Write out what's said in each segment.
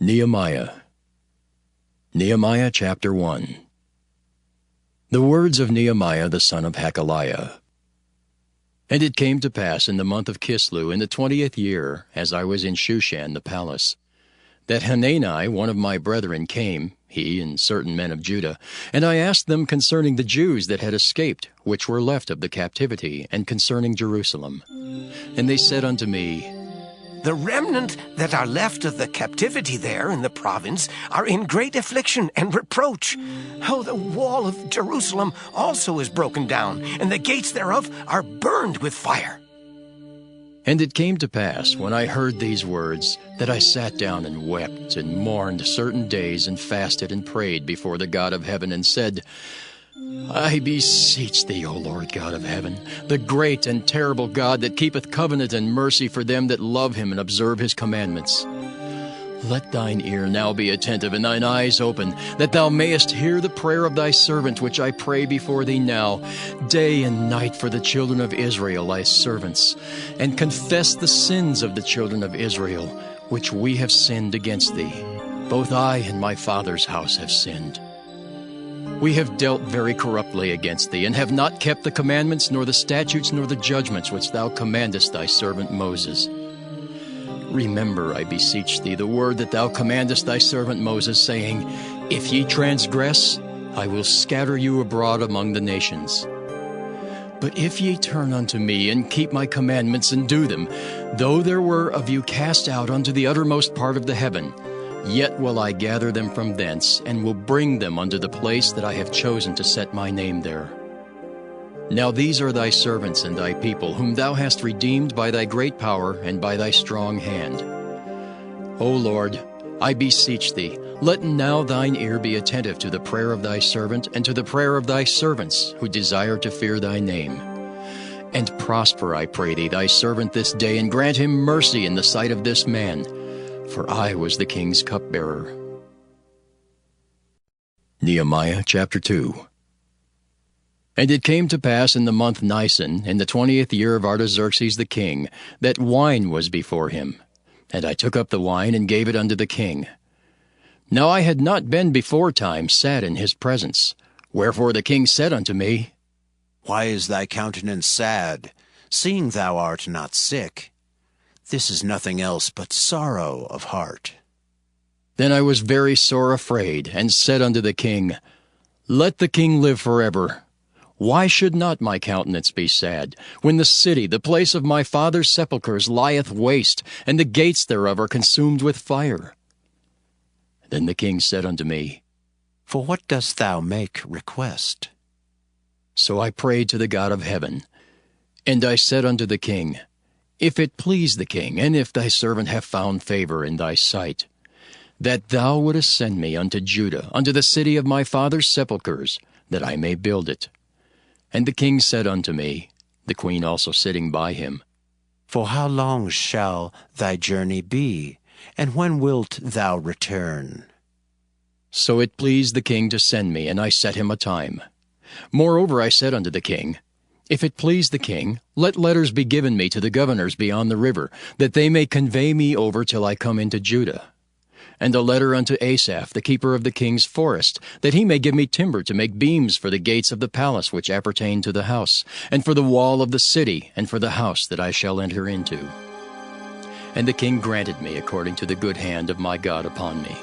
Nehemiah. Nehemiah chapter 1. The words of Nehemiah the son of Hakaliah. And it came to pass in the month of Kislew in the 20th year, as I was in Shushan the palace, that Hanani one of my brethren came, he and certain men of Judah, and I asked them concerning the Jews that had escaped, which were left of the captivity, and concerning Jerusalem. And they said unto me, The remnant that are left of the captivity there in the province are in great affliction and reproach. Oh, the wall of Jerusalem also is broken down, and the gates thereof are burned with fire. And it came to pass, when I heard these words, that I sat down and wept and mourned certain days and fasted and prayed before the God of heaven and said, I beseech thee, O Lord God of heaven, the great and terrible God that keepeth covenant and mercy for them that love him and observe his commandments. Let thine ear now be attentive and thine eyes open, that thou mayest hear the prayer of thy servant which I pray before thee now, day and night for the children of Israel thy servants, and confess the sins of the children of Israel, which we have sinned against thee. Both I and my father's house have sinned. We have dealt very corruptly against thee, and have not kept the commandments, nor the statutes, nor the judgments which thou commandest thy servant Moses. Remember, I beseech thee, the word that thou commandest thy servant Moses, saying, If ye transgress, I will scatter you abroad among the nations. But if ye turn unto me, and keep my commandments, and do them, though there were of you cast out unto the uttermost part of the heaven, yet will I gather them from thence, and will bring them unto the place that I have chosen to set my name there. Now these are thy servants and thy people, whom thou hast redeemed by thy great power and by thy strong hand. O Lord, I beseech thee, let now thine ear be attentive to the prayer of thy servant, and to the prayer of thy servants, who desire to fear thy name. And prosper, I pray thee, thy servant this day, and grant him mercy in the sight of this man, for I was the king's cupbearer. Nehemiah chapter 2. And it came to pass in the month Nisan, in the 20th year of Artaxerxes the king, that wine was before him. And I took up the wine and gave it unto the king. Now I had not been beforetime sat in his presence. Wherefore the king said unto me, Why is thy countenance sad, seeing thou art not sick? This is nothing else but sorrow of heart. Then I was very sore afraid, and said unto the king, Let the king live forever. Why should not my countenance be sad, when the city, the place of my father's sepulchres, lieth waste, and the gates thereof are consumed with fire? Then the king said unto me, For what dost thou make request? So I prayed to the God of heaven. And I said unto the king, If it please the king, and if thy servant have found favor in thy sight, that thou wouldest send me unto Judah, unto the city of my father's sepulchres, that I may build it. And the king said unto me, the queen also sitting by him, For how long shall thy journey be, and when wilt thou return? So it pleased the king to send me, and I set him a time. Moreover I said unto the king, If it please the king, let letters be given me to the governors beyond the river, that they may convey me over till I come into Judah. And a letter unto Asaph, the keeper of the king's forest, that he may give me timber to make beams for the gates of the palace which appertain to the house, and for the wall of the city, and for the house that I shall enter into. And the king granted me according to the good hand of my God upon me.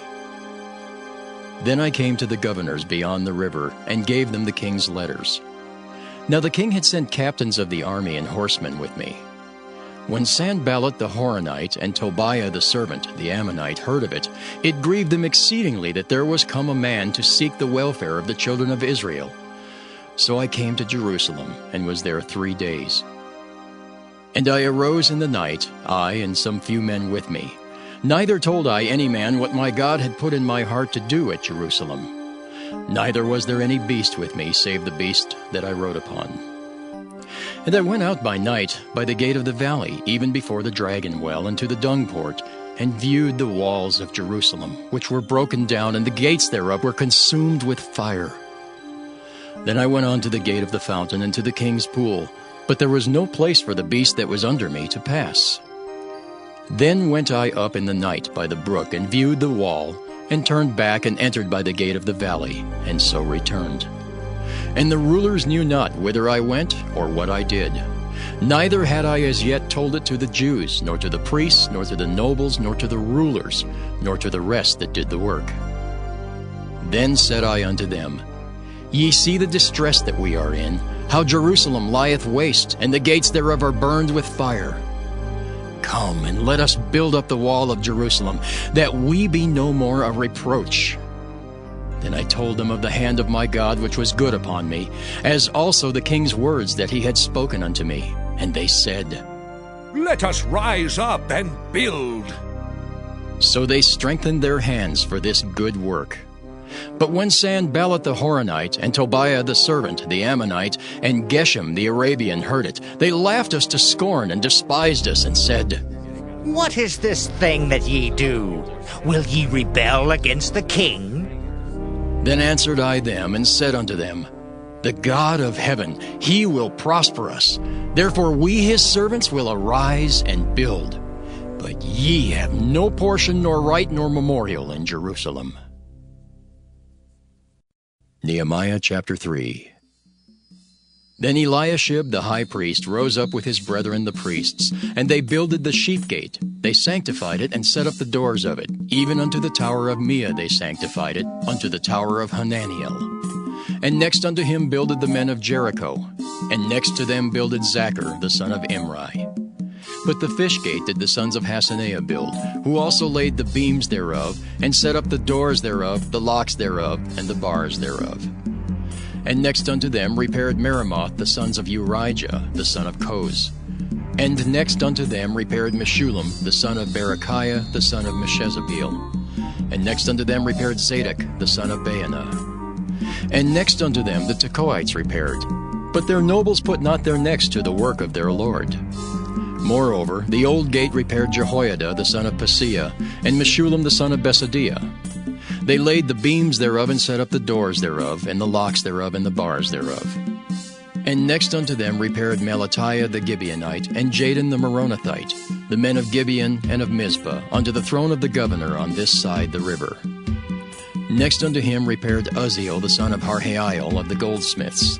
Then I came to the governors beyond the river, and gave them the king's letters. Now the king had sent captains of the army and horsemen with me. When Sanballat the Horonite and Tobiah the servant, the Ammonite, heard of it, it grieved them exceedingly that there was come a man to seek the welfare of the children of Israel. So I came to Jerusalem, and was there 3 days. And I arose in the night, I and some few men with me. Neither told I any man what my God had put in my heart to do at Jerusalem. Neither was there any beast with me, save the beast that I rode upon. And I went out by night by the gate of the valley, even before the dragon well, into the dung port, and viewed the walls of Jerusalem, which were broken down, and the gates thereof were consumed with fire. Then I went on to the gate of the fountain, and to the king's pool, but there was no place for the beast that was under me to pass. Then went I up in the night by the brook, and viewed the wall, and turned back, and entered by the gate of the valley, and so returned. And the rulers knew not whither I went, or what I did. Neither had I as yet told it to the Jews, nor to the priests, nor to the nobles, nor to the rulers, nor to the rest that did the work. Then said I unto them, Ye see the distress that we are in, how Jerusalem lieth waste, and the gates thereof are burned with fire. Come, and let us build up the wall of Jerusalem, that we be no more a reproach. Then I told them of the hand of my God which was good upon me, as also the king's words that he had spoken unto me. And they said, Let us rise up and build. So they strengthened their hands for this good work. But when Sanballat the Horonite, and Tobiah the servant, the Ammonite, and Geshem the Arabian heard it, they laughed us to scorn and despised us, and said, What is this thing that ye do? Will ye rebel against the king? Then answered I them, and said unto them, The God of heaven, he will prosper us. Therefore we his servants will arise and build. But ye have no portion, nor right, nor memorial in Jerusalem. Nehemiah chapter 3. Then Eliashib the high priest rose up with his brethren the priests, and they builded the sheep gate. They sanctified it, and set up the doors of it. Even unto the tower of Meah they sanctified it, unto the tower of Hananiel. And next unto him builded the men of Jericho, and next to them builded Zachar the son of Imri. But the fish gate did the sons of Hassenaah build, who also laid the beams thereof, and set up the doors thereof, the locks thereof, and the bars thereof. And next unto them repaired Meremoth the sons of Urijah the son of Koz. And next unto them repaired Meshullam the son of Berechiah the son of Meshezabeel. And next unto them repaired Zadok the son of Baanah. And next unto them the Tekoites repaired. But their nobles put not their necks to the work of their Lord. Moreover, the old gate repaired Jehoiada the son of Paseah, and Meshullam the son of Besadiah. They laid the beams thereof, and set up the doors thereof, and the locks thereof, and the bars thereof. And next unto them repaired Melatiah the Gibeonite, and Jadon the Meronothite, the men of Gibeon and of Mizpah, unto the throne of the governor on this side the river. Next unto him repaired Uzziel the son of Harhael of the goldsmiths.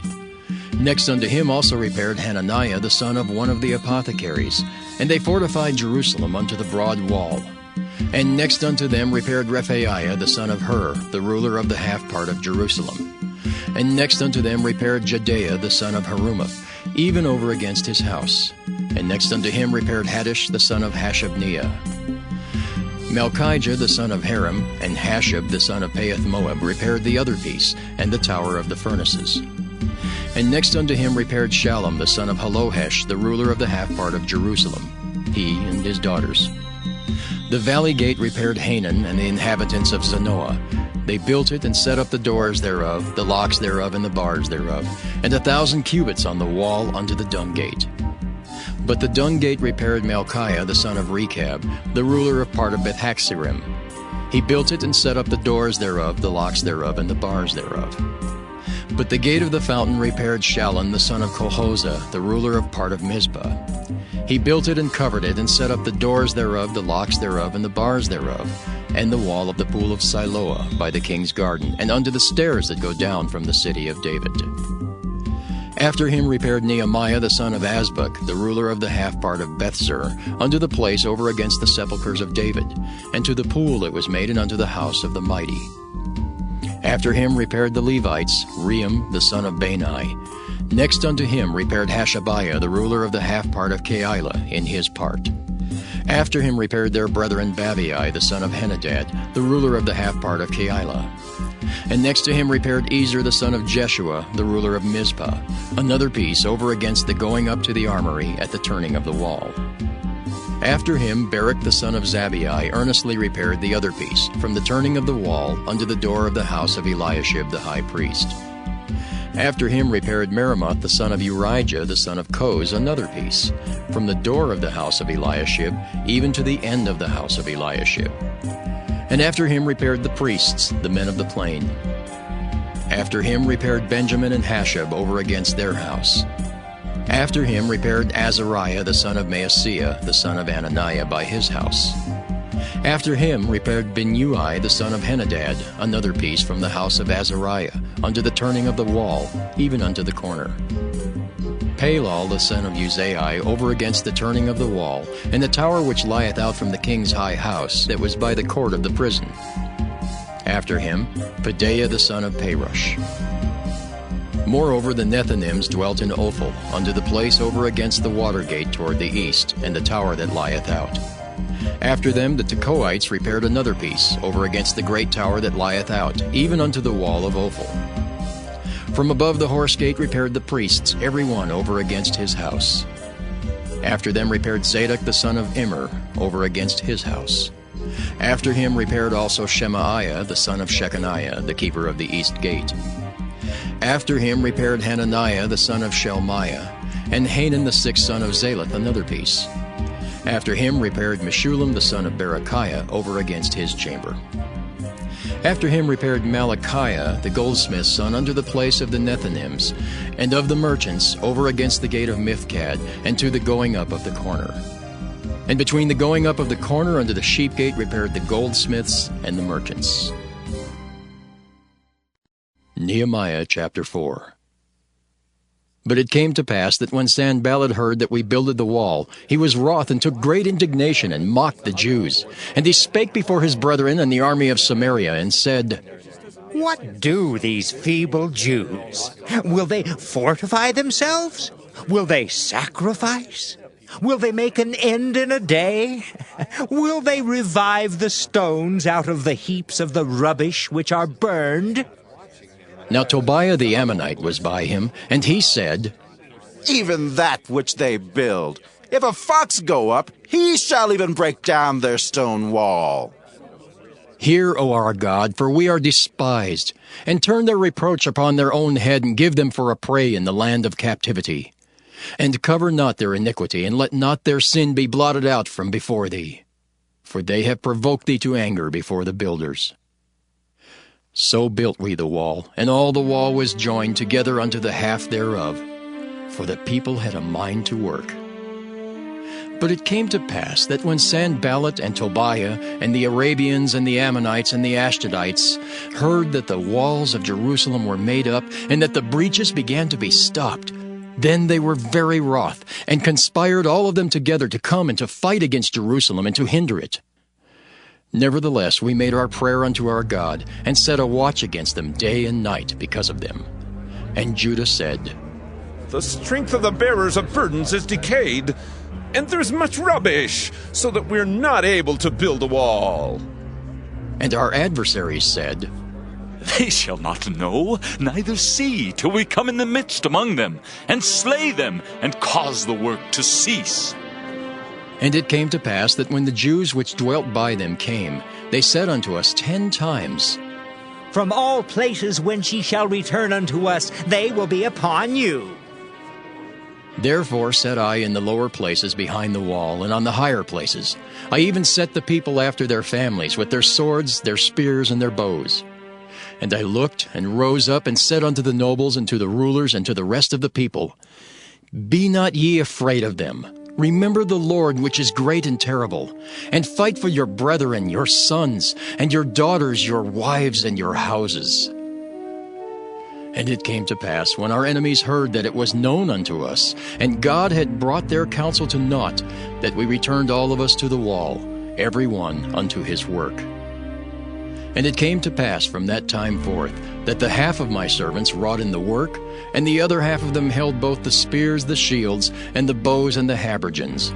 Next unto him also repaired Hananiah the son of one of the apothecaries, and they fortified Jerusalem unto the broad wall. And next unto them repaired Rephaiah the son of Hur, the ruler of the half part of Jerusalem. And next unto them repaired Jedaiah the son of Harumaph, even over against his house. And next unto him repaired Haddish the son of Hashabniah. Malchijah the son of Haram, and Hashab the son of Pahath-Moab repaired the other piece, and the tower of the furnaces. And next unto him repaired Shallum the son of Halohesh, the ruler of the half part of Jerusalem, he and his daughters. The valley gate repaired Hanan and the inhabitants of Zanoah. They built it, and set up the doors thereof, the locks thereof, and the bars thereof, and 1,000 cubits on the wall unto the dung gate. But the dung gate repaired Malchiah the son of Rechab, the ruler of part of Beth-Haxerim. He built it, and set up the doors thereof, the locks thereof, and the bars thereof. But the gate of the fountain repaired Shallun the son of Colhozah, the ruler of part of Mizpah. He built it, and covered it, and set up the doors thereof, the locks thereof, and the bars thereof, and the wall of the pool of Siloah by the king's garden, and unto the stairs that go down from the city of David. After him repaired Nehemiah the son of Azbuk, the ruler of the half part of Bethzur, unto the place over against the sepulchres of David, and to the pool that was made, and unto the house of the mighty. After him repaired the Levites, Rehum the son of Bani. Next unto him repaired Hashabiah, the ruler of the half part of Keilah, in his part. After him repaired their brethren Babai, the son of Henadad, the ruler of the half part of Keilah. And next to him repaired Ezer, the son of Jeshua, the ruler of Mizpah, another piece over against the going up to the armory at the turning of the wall. After him Barak the son of Zabai earnestly repaired the other piece, from the turning of the wall unto the door of the house of Eliashib the high priest. After him repaired Meremoth the son of Urijah the son of Koz another piece, from the door of the house of Eliashib even to the end of the house of Eliashib. And after him repaired the priests, the men of the plain. After him repaired Benjamin and Hashab over against their house. After him repaired Azariah the son of Maaseiah, the son of Ananiah, by his house. After him repaired Binnui the son of Henadad, another piece from the house of Azariah, unto the turning of the wall, even unto the corner. Palal the son of Uzai over against the turning of the wall, and the tower which lieth out from the king's high house, that was by the court of the prison. After him Pedaiah the son of Parosh. Moreover the Nethinims dwelt in Ophel, unto the place over against the water gate toward the east, and the tower that lieth out. After them the Tekoites repaired another piece, over against the great tower that lieth out, even unto the wall of Ophel. From above the horse gate repaired the priests, every one over against his house. After them repaired Zadok the son of Immer, over against his house. After him repaired also Shemaiah the son of Shechaniah, the keeper of the east gate. After him repaired Hananiah the son of Shelmiah, and Hanan the sixth son of Zaleth another piece. After him repaired Meshullam the son of Berechiah over against his chamber. After him repaired Malachiah the goldsmith's son unto the place of the Nethinims, and of the merchants over against the gate of Mifkad, and to the going up of the corner. And between the going up of the corner unto the sheep gate repaired the goldsmiths and the merchants. Nehemiah chapter 4. But it came to pass that when Sanballat heard that we builded the wall, he was wroth and took great indignation and mocked the Jews. And he spake before his brethren and the army of Samaria, and said, What do these feeble Jews? Will they fortify themselves? Will they sacrifice? Will they make an end in a day? Will they revive the stones out of the heaps of the rubbish which are burned? Now Tobiah the Ammonite was by him, and he said, Even that which they build, if a fox go up, he shall even break down their stone wall. Hear, O our God, for we are despised, and turn their reproach upon their own head, and give them for a prey in the land of captivity. And cover not their iniquity, and let not their sin be blotted out from before thee. For they have provoked thee to anger before the builders. So built we the wall, and all the wall was joined together unto the half thereof, for the people had a mind to work. But it came to pass that when Sanballat and Tobiah and the Arabians and the Ammonites and the Ashdodites heard that the walls of Jerusalem were made up, and that the breaches began to be stopped, then they were very wroth, and conspired all of them together to come and to fight against Jerusalem and to hinder it. Nevertheless, we made our prayer unto our God, and set a watch against them day and night because of them. And Judah said, The strength of the bearers of burdens is decayed, and there's much rubbish, so that we're not able to build a wall. And our adversaries said, They shall not know, neither see, till we come in the midst among them, and slay them, and cause the work to cease. And it came to pass that when the Jews which dwelt by them came, they said unto us 10 times, From all places whence ye shall return unto us, they will be upon you. Therefore set I in the lower places behind the wall, and on the higher places. I even set the people after their families, with their swords, their spears, and their bows. And I looked, and rose up, and said unto the nobles, and to the rulers, and to the rest of the people, Be not ye afraid of them. Remember the Lord, which is great and terrible, and fight for your brethren, your sons, and your daughters, your wives, and your houses. And it came to pass, when our enemies heard that it was known unto us, and God had brought their counsel to naught, that we returned all of us to the wall, every one unto his work. And it came to pass from that time forth, that the half of my servants wrought in the work, and the other half of them held both the spears, the shields, and the bows, and the habergeons.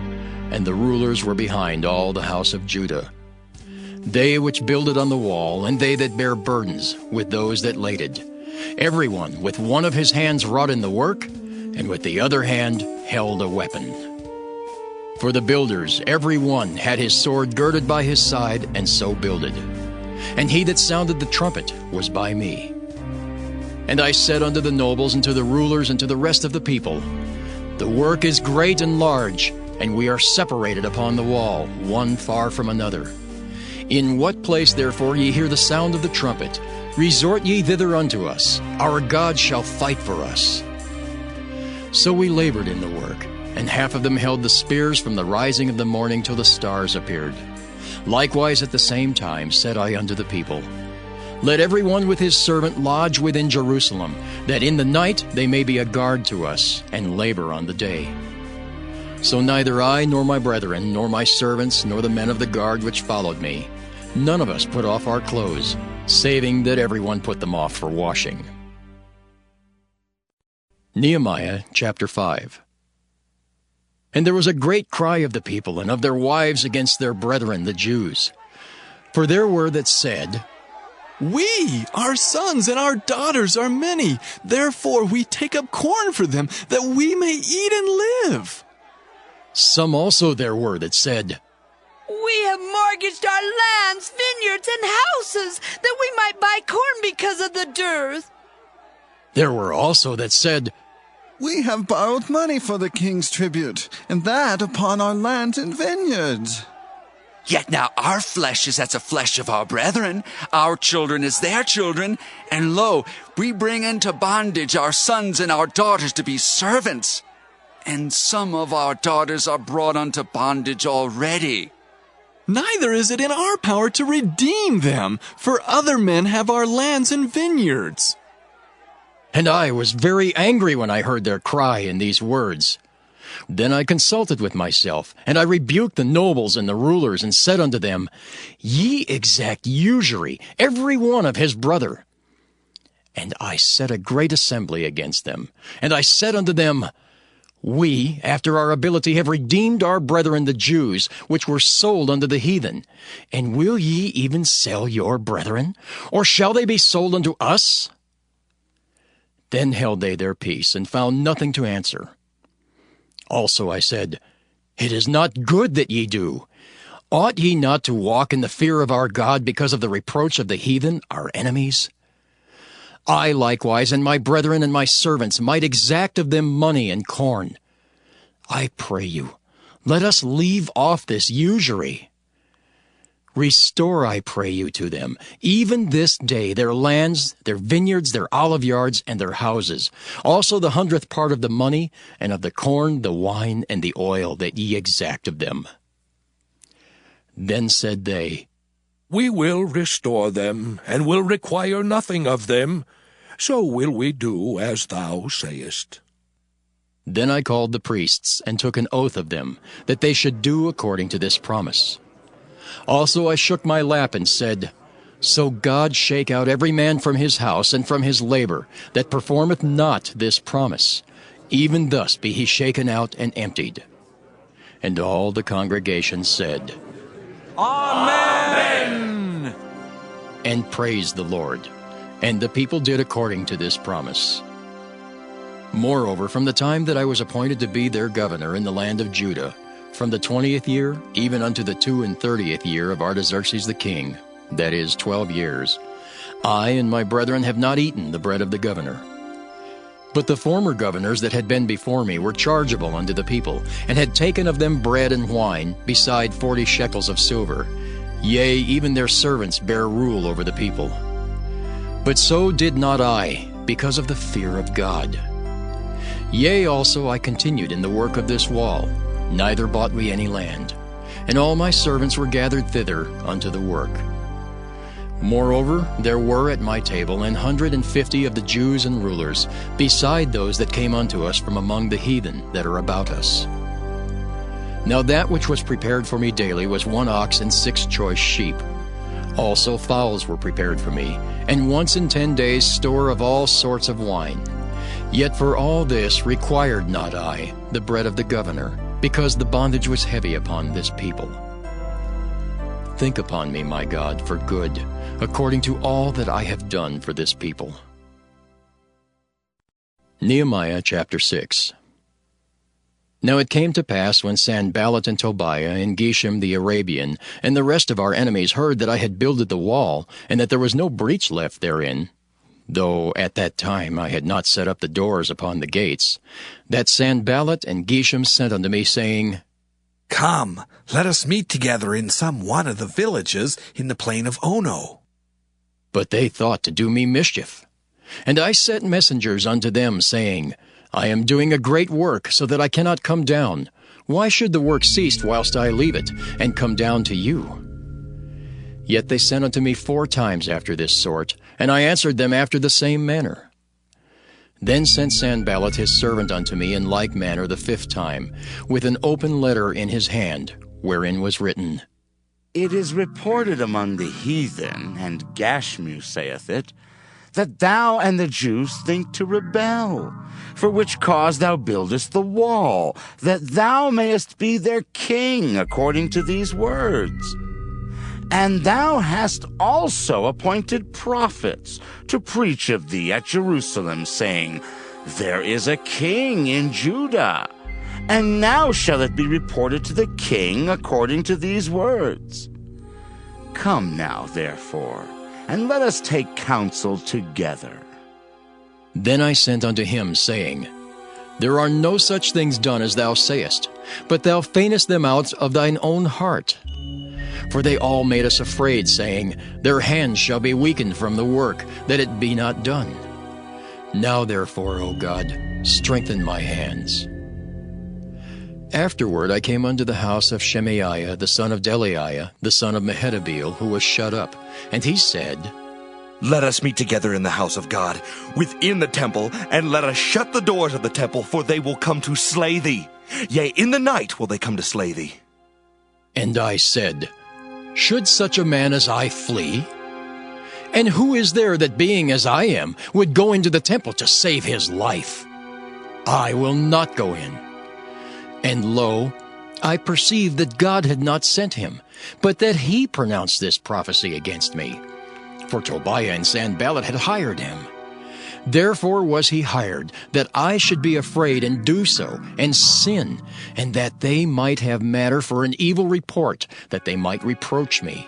And the rulers were behind all the house of Judah. They which builded on the wall, and they that bare burdens, with those that laded. Every one with one of his hands wrought in the work, and with the other hand held a weapon. For the builders, every one had his sword girded by his side, and so builded. And he that sounded the trumpet was by me. And I said unto the nobles, and to the rulers, and to the rest of the people, The work is great and large, and we are separated upon the wall, one far from another. In what place therefore ye hear the sound of the trumpet, resort ye thither unto us. Our God shall fight for us. So we labored in the work, and half of them held the spears from the rising of the morning till the stars appeared. Likewise at the same time said I unto the people, Let every one with his servant lodge within Jerusalem, that in the night they may be a guard to us, and labor on the day. So neither I, nor my brethren, nor my servants, nor the men of the guard which followed me, none of us put off our clothes, saving that every one put them off for washing. Nehemiah chapter 5. And there was a great cry of the people and of their wives against their brethren, the Jews. For there were that said, We, our sons and our daughters are many, therefore we take up corn for them, that we may eat and live. Some also there were that said, We have mortgaged our lands, vineyards, and houses, that we might buy corn because of the dearth. There were also that said, We have borrowed money for the king's tribute, and that upon our lands and vineyards. Yet now our flesh is as the flesh of our brethren, our children as their children, and lo, we bring into bondage our sons and our daughters to be servants. And some of our daughters are brought unto bondage already. Neither is it in our power to redeem them, for other men have our lands and vineyards. And I was very angry when I heard their cry in these words. Then I consulted with myself, and I rebuked the nobles and the rulers, and said unto them, Ye exact usury, every one of his brother. And I set a great assembly against them. And I said unto them, We, after our ability, have redeemed our brethren the Jews, which were sold unto the heathen. And will ye even sell your brethren? Or shall they be sold unto us? Then held they their peace, and found nothing to answer. Also I said, It is not good that ye do. Ought ye not to walk in the fear of our God because of the reproach of the heathen, our enemies? I likewise and my brethren and my servants might exact of them money and corn. I pray you, let us leave off this usury. Restore, I pray you, to them, even this day, their lands, their vineyards, their olive yards, and their houses, also the 100th part of the money, and of the corn, the wine, and the oil that ye exact of them. Then said they, We will restore them, and will require nothing of them. So will we do as thou sayest. Then I called the priests, and took an oath of them, that they should do according to this promise. Also I shook my lap and said, So God shake out every man from his house and from his labor, that performeth not this promise. Even thus be he shaken out and emptied. And all the congregation said, Amen! And praised the Lord. And the people did according to this promise. Moreover, from the time that I was appointed to be their governor in the land of Judah, from the 20th year, even unto the 32nd year of Artaxerxes the king, that is, 12 years, I and my brethren have not eaten the bread of the governor. But the former governors that had been before me were chargeable unto the people, and had taken of them bread and wine, beside 40 shekels of silver. Yea, even their servants bare rule over the people. But so did not I, because of the fear of God. Yea, also I continued in the work of this wall, neither bought we any land, and all my servants were gathered thither unto the work. Moreover, there were at my table 150 of the Jews and rulers, beside those that came unto us from among the heathen that are about us. Now that which was prepared for me daily was 1 ox and 6 choice sheep. Also fowls were prepared for me, and once in 10 days store of all sorts of wine. Yet for all this required not I the bread of the governor, because the bondage was heavy upon this people. Think upon me, my God, for good, according to all that I have done for this people. Nehemiah chapter 6. Now it came to pass when Sanballat and Tobiah and Geshem the Arabian and the rest of our enemies heard that I had builded the wall, and that there was no breach left therein, though at that time I had not set up the doors upon the gates, that Sanballat and Geshem sent unto me, saying, Come, let us meet together in some one of the villages in the plain of Ono. But they thought to do me mischief. And I sent messengers unto them, saying, I am doing a great work, so that I cannot come down. Why should the work cease whilst I leave it, and come down to you? Yet they sent unto me 4 times after this sort, and I answered them after the same manner. Then sent Sanballat his servant unto me in like manner the 5th time, with an open letter in his hand, wherein was written, It is reported among the heathen, and Gashmu saith it, that thou and the Jews think to rebel, for which cause thou buildest the wall, that thou mayest be their king, according to these words. And thou hast also appointed prophets to preach of thee at Jerusalem, saying, There is a king in Judah. And now shall it be reported to the king according to these words. Come now, therefore, and let us take counsel together. Then I sent unto him, saying, There are no such things done as thou sayest, but thou feignest them out of thine own heart. For they all made us afraid, saying, Their hands shall be weakened from the work, that it be not done. Now therefore, O God, strengthen my hands. Afterward I came unto the house of Shemaiah, the son of Delaiah, the son of Mehetabeel, who was shut up. And he said, Let us meet together in the house of God, within the temple, and let us shut the doors of the temple, for they will come to slay thee. Yea, in the night will they come to slay thee. And I said, Should such a man as I flee? And who is there that, being as I am, would go into the temple to save his life? I will not go in. And lo, I perceived that God had not sent him, but that he pronounced this prophecy against me. For Tobiah and Sanballat had hired him. Therefore was he hired, that I should be afraid and do so, and sin, and that they might have matter for an evil report, that they might reproach me.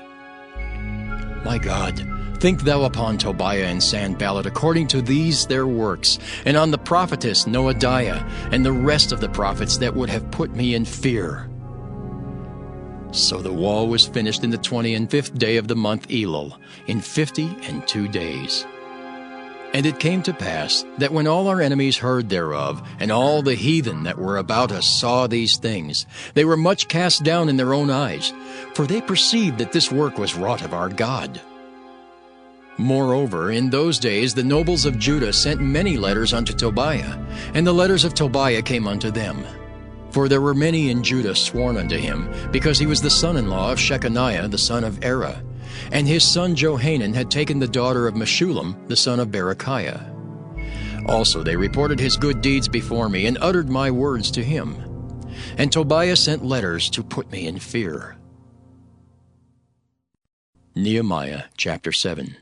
My God, think thou upon Tobiah and Sanballat according to these their works, and on the prophetess Noadiah, and the rest of the prophets that would have put me in fear. So the wall was finished in the 25th day of the month Elul, in 52 days. And it came to pass that when all our enemies heard thereof, and all the heathen that were about us saw these things, they were much cast down in their own eyes, for they perceived that this work was wrought of our God. Moreover, in those days the nobles of Judah sent many letters unto Tobiah, and the letters of Tobiah came unto them. For there were many in Judah sworn unto him, because he was the son-in-law of Shechaniah the son of Erah, and his son Johanan had taken the daughter of Meshullam the son of Berechiah. Also they reported his good deeds before me, and uttered my words to him. And Tobiah sent letters to put me in fear. Nehemiah chapter 7.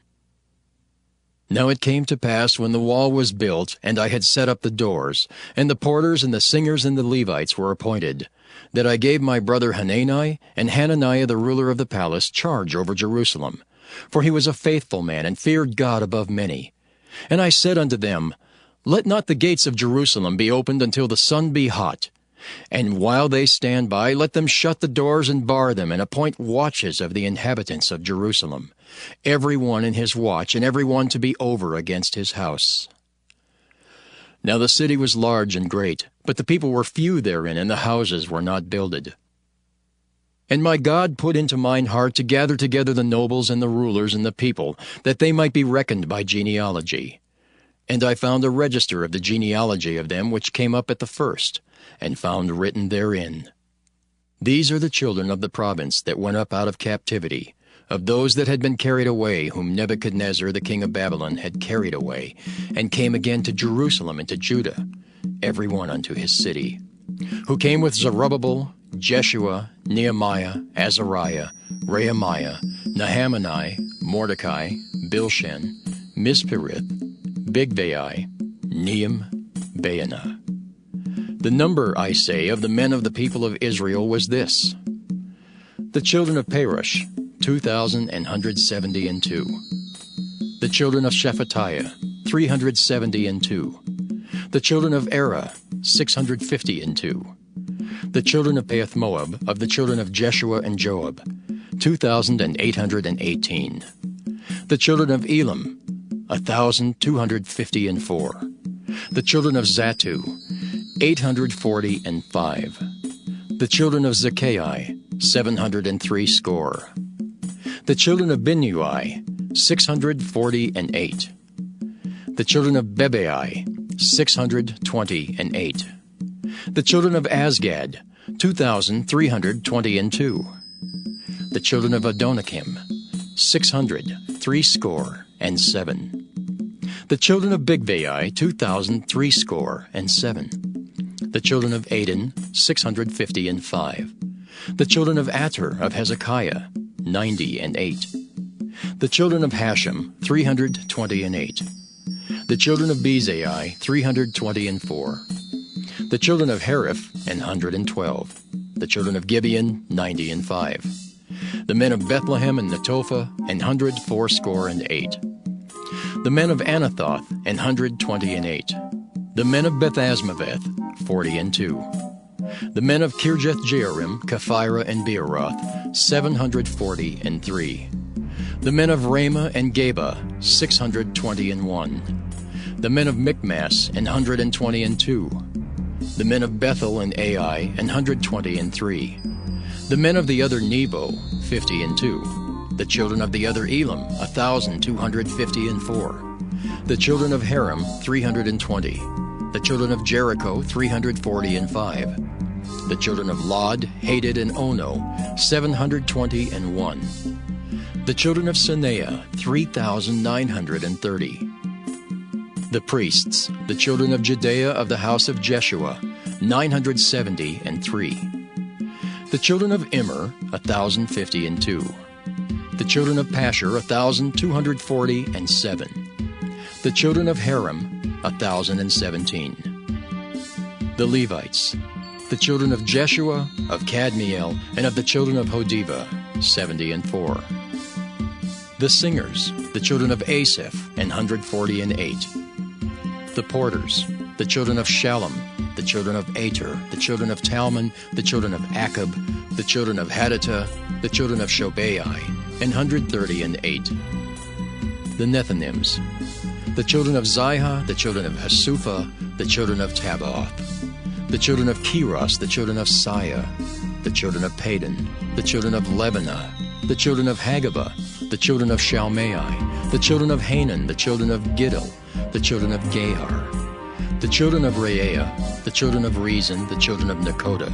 Now it came to pass, when the wall was built, and I had set up the doors, and the porters and the singers and the Levites were appointed, that I gave my brother Hanani and Hananiah the ruler of the palace charge over Jerusalem. For he was a faithful man, and feared God above many. And I said unto them, Let not the gates of Jerusalem be opened until the sun be hot. And while they stand by, let them shut the doors and bar them, and appoint watches of the inhabitants of Jerusalem, every one in his watch, and every one to be over against his house. Now the city was large and great, but the people were few therein, and the houses were not builded. And my God put into mine heart to gather together the nobles and the rulers and the people, that they might be reckoned by genealogy. And I found a register of the genealogy of them which came up at the first, and found written therein, These are the children of the province that went up out of captivity, of those that had been carried away, whom Nebuchadnezzar the king of Babylon had carried away, and came again to Jerusalem and to Judah, every one unto his city, who came with Zerubbabel, Jeshua, Nehemiah, Azariah, Rehemiah, Nahamani, Mordecai, Bilshan, Mispirith, Bigvai, Nehem, Baanah. The number, I say, of the men of the people of Israel was this: the children of Perush, 2,172. The children of Shephatiah, 372. The children of Erah, 652. The children of Pahath-Moab, of the children of Jeshua and Joab, 2,818. The children of Elam, 1,254. The children of Zattu, 845. The children of Zaccai, 703 score. The children of Binnui, 648. The children of Bebai, 628. The children of Azgad, 2,322. The children of Adonikim, 603 score and 7. The children of Bigvai, 2,003 score and 7. The children of Aden, 655. The children of Ater of Hezekiah, 98. The children of Hashem, 328. The children of Bezai, 324. The children of Hariph, 112. The children of Gibeon, 95. The men of Bethlehem and Netophah, 104 score and 8. The men of Anathoth, 128. The men of Beth-Asmaveth, 42. The men of Kirjath-Jearim, Kephirah, and Beeroth, 743. The men of Ramah and Geba, 621. The men of Michmas, 122. The men of Bethel and Ai, 123. The men of the other Nebo, 52. The children of the other Elam, 1,254. The children of Haram, 320. The children of Jericho, 345. The children of Lod, Hadid, and Ono, 721. The children of Sanea, 3,930. The priests, the children of Judea of the house of Jeshua, 973. The children of Immer, 1,052. The children of Pashur, 1,247. The children of Haram, 1,017. The Levites, the children of Jeshua, of Kadmiel, and of the children of Hodiva, 74. The singers, the children of Asaph, 148. The porters, the children of Shallum, the children of Ater, the children of Talmon, the children of Akab, the children of Hadattah, the children of Shobai, 138. The Nethinims, the children of Ziha, the children of Hasupha, the children of Tabbaoth, the children of Keros, the children of Siah, the children of Padan, the children of Lebanah, the children of Hagabah, the children of Shalmai, the children of Hanan, the children of Giddel, the children of Gahar, the children of Reaiah, the children of Rezin, the children of Nekoda,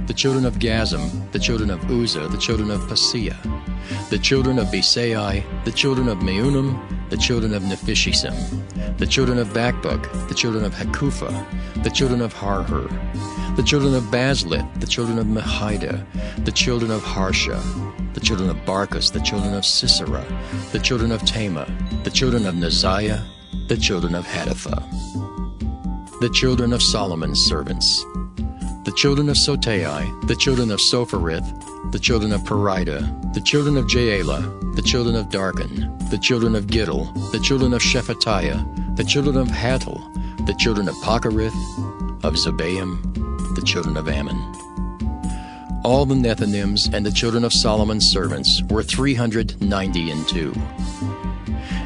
the children of Gazam, the children of Uzzah, the children of Paseah, the children of Besai, the children of Meunim, the children of Nephishisim, the children of Bakbuk, the children of Hakupha, the children of Harhur, the children of Bazlith, the children of Mehida, the children of Harsha, the children of Barkus, the children of Sisera, the children of Tema, the children of Neziah, the children of Hatipha. The children of Solomon's servants, the children of Sotai, the children of Sopherith, the children of Perida, the children of Jaela, the children of Darkon, the children of Giddel, the children of Shephatiah, the children of Hattil, the children of Pacherith, of Zebaim, the children of Ammon. All the Nethinims and the children of Solomon's servants were 392.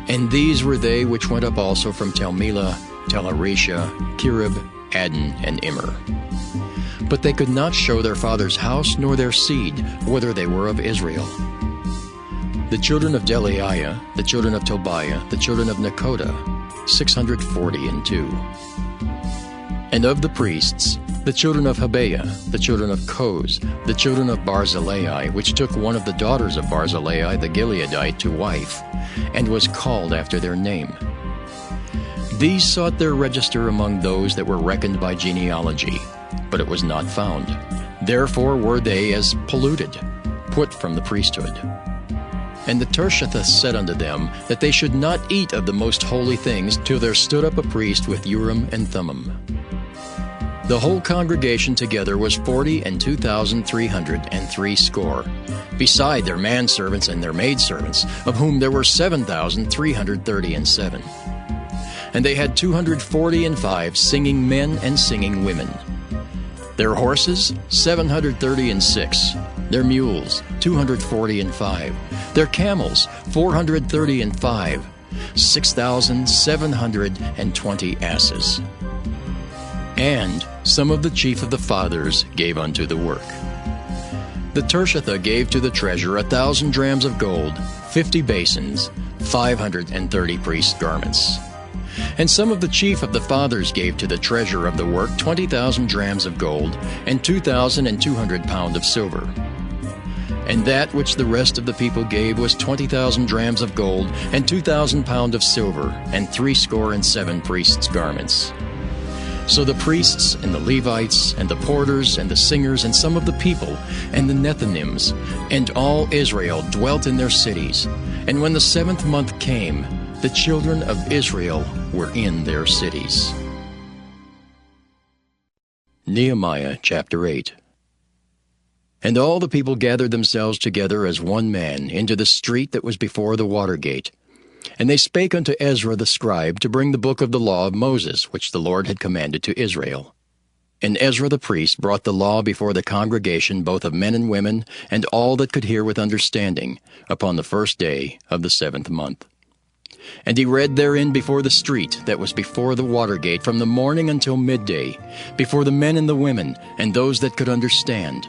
And these were they which went up also from Telmelah, Tel-Harisha, Kirib, Adon, and Immer. But they could not show their father's house nor their seed, whether they were of Israel. The children of Delaiah, the children of Tobiah, the children of Nekoda, 642. And of the priests, the children of Habeah, the children of Koz, the children of Barzillai, which took one of the daughters of Barzillai the Gileadite to wife, and was called after their name. These sought their register among those that were reckoned by genealogy, but it was not found. Therefore were they as polluted, put from the priesthood. And the Tershathah said unto them that they should not eat of the most holy things till there stood up a priest with Urim and Thummim. The whole congregation together was 42,303 score, beside their manservants and their maidservants, of whom there were 7,337. And they had 245 singing men and singing women. Their horses, 736. Their mules, 245. Their camels, 435. 6,720 asses. And some of the chief of the fathers gave unto the work. The Tirshatha gave to the treasure 1,000 drams of gold, 50 basins, 530 priests' garments. And some of the chief of the fathers gave to the treasure of the work 20,000 drams of gold, and 2,200 pound of silver. And that which the rest of the people gave was 20,000 drams of gold, and 2,000 pound of silver, and 67 priests' garments. So the priests, and the Levites, and the porters, and the singers, and some of the people, and the Nethinims, and all Israel dwelt in their cities. And when the 7th month came, the children of Israel were in their cities. Nehemiah chapter 8. And all the people gathered themselves together as one man into the street that was before the water gate. And they spake unto Ezra the scribe to bring the book of the law of Moses, which the Lord had commanded to Israel. And Ezra the priest brought the law before the congregation, both of men and women, and all that could hear with understanding, upon the 1st day of the 7th month. And he read therein before the street that was before the water gate from the morning until midday, before the men and the women, and those that could understand.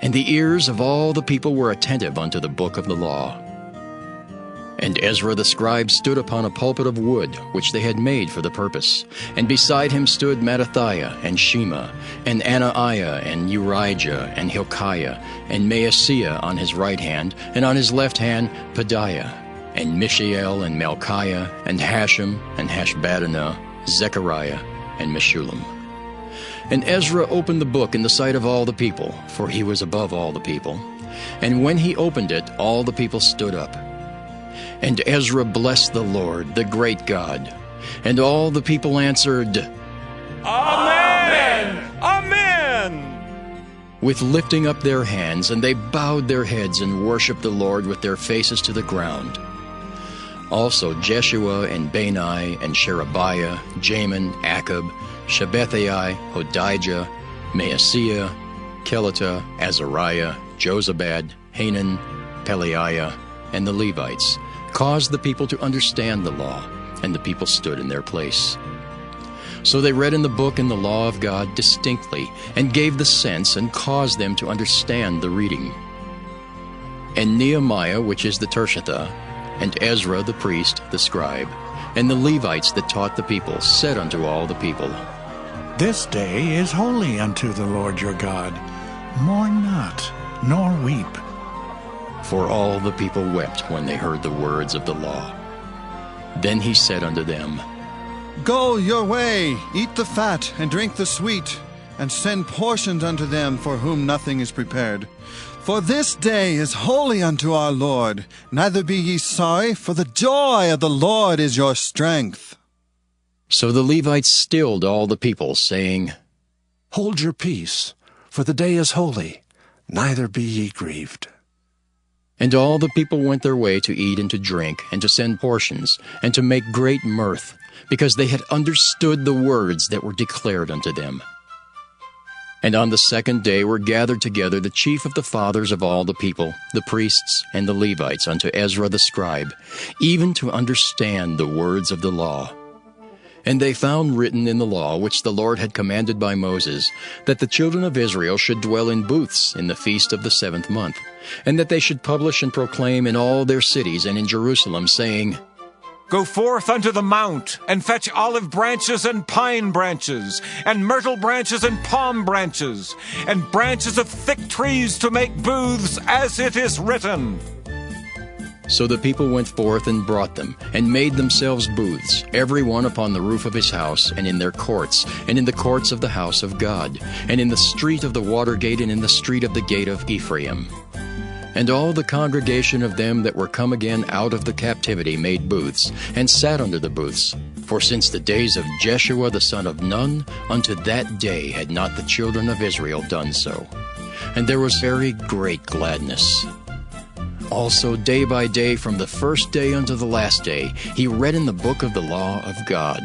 And the ears of all the people were attentive unto the book of the law. And Ezra the scribe stood upon a pulpit of wood, which they had made for the purpose. And beside him stood Mattithiah, and Shema, and Anaiah, and Urijah, and Hilkiah, and Maaseiah on his right hand, and on his left hand Pedaiah, and Mishael, and Malchiah, and Hashem, and Hashbaddanah, Zechariah, and Meshullam. And Ezra opened the book in the sight of all the people, for he was above all the people. And when he opened it, all the people stood up. And Ezra blessed the Lord, the great God. And all the people answered, Amen! Amen! With lifting up their hands, and they bowed their heads and worshipped the Lord with their faces to the ground. Also Jeshua, and Bani, and Sherebiah, Jamin, Akab, Shabbethai, Hodijah, Maaseiah, Kelita, Azariah, Jozabad, Hanan, Pelaiah, and the Levites, caused the people to understand the law, and the people stood in their place. So they read in the book and the law of God distinctly, and gave the sense, and caused them to understand the reading. And Nehemiah, which is the Tirshatha, and Ezra the priest, the scribe, and the Levites that taught the people, said unto all the people, This day is holy unto the Lord your God. Mourn not, nor weep. For all the people wept when they heard the words of the law. Then he said unto them, Go your way, eat the fat, and drink the sweet, and send portions unto them for whom nothing is prepared. For this day is holy unto our Lord. Neither be ye sorry, for the joy of the Lord is your strength. So the Levites stilled all the people, saying, Hold your peace, for the day is holy, neither be ye grieved. And all the people went their way to eat and to drink, and to send portions, and to make great mirth, because they had understood the words that were declared unto them. And on the 2nd day were gathered together the chief of the fathers of all the people, the priests and the Levites, unto Ezra the scribe, even to understand the words of the law. And they found written in the law, which the Lord had commanded by Moses, that the children of Israel should dwell in booths in the feast of the 7th month, and that they should publish and proclaim in all their cities and in Jerusalem, saying, Go forth unto the mount, and fetch olive branches and pine branches, and myrtle branches and palm branches, and branches of thick trees to make booths, as it is written. So the people went forth and brought them, and made themselves booths, every one upon the roof of his house, and in their courts, and in the courts of the house of God, and in the street of the water gate, and in the street of the gate of Ephraim. And all the congregation of them that were come again out of the captivity made booths, and sat under the booths. For since the days of Jeshua the son of Nun, unto that day had not the children of Israel done so. And there was very great gladness. Also day by day, from the 1st day unto the last day, he read in the book of the law of God.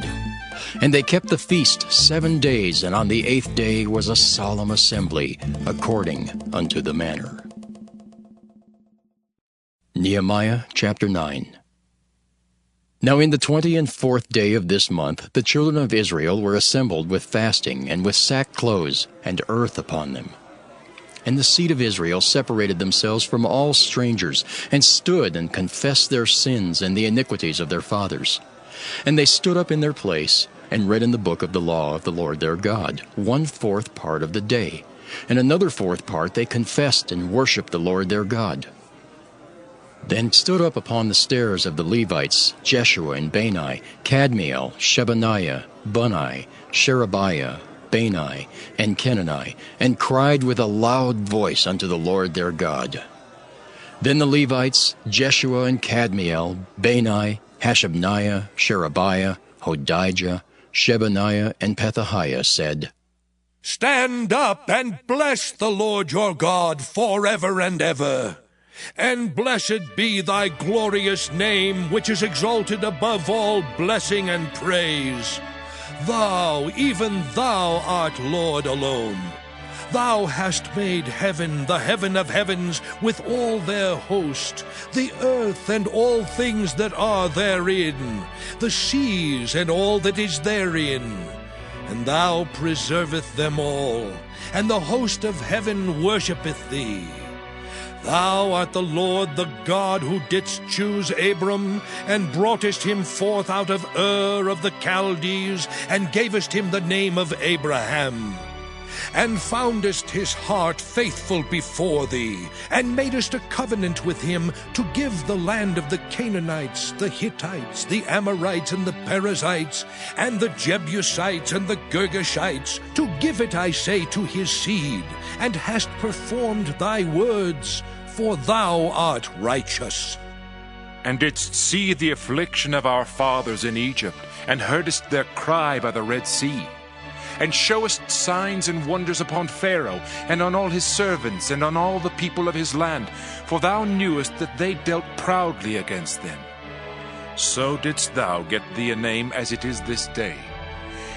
And they kept the feast 7 days, and on the 8th day was a solemn assembly, according unto the manner. Nehemiah chapter 9. Now in the 24th day of this month the children of Israel were assembled with fasting, and with sackcloths and earth upon them. And the seed of Israel separated themselves from all strangers, and stood and confessed their sins and the iniquities of their fathers. And they stood up in their place, and read in the book of the law of the Lord their God, 1/4 part of the day. And another 4th part they confessed and worshipped the Lord their God. Then stood up upon the stairs of the Levites Jeshua and Bani, Kadmiel, Shebaniah, Bunni, Sherebiah, Bani, and Kenani, and cried with a loud voice unto the Lord their God. Then the Levites Jeshua and Kadmiel, Bani, Hashabniah, Sherebiah, Hodijah, Shebaniah, and Pethahiah said, Stand up and bless the Lord your God forever and ever. And blessed be thy glorious name, which is exalted above all blessing and praise. Thou, even thou, art Lord alone. Thou hast made heaven, the heaven of heavens, with all their host, the earth and all things that are therein, the seas and all that is therein. And thou preserveth them all, and the host of heaven worshippeth thee. Thou art the Lord the God who didst choose Abram, and broughtest him forth out of Ur of the Chaldees, and gavest him the name of Abraham. And foundest his heart faithful before thee, and madest a covenant with him to give the land of the Canaanites, the Hittites, the Amorites, and the Perizzites, and the Jebusites, and the Girgashites, to give it, I say, to his seed, and hast performed thy words, for thou art righteous. And didst see the affliction of our fathers in Egypt, and heardest their cry by the Red Sea, and showest signs and wonders upon Pharaoh, and on all his servants, and on all the people of his land, for thou knewest that they dealt proudly against them. So didst thou get thee a name as it is this day.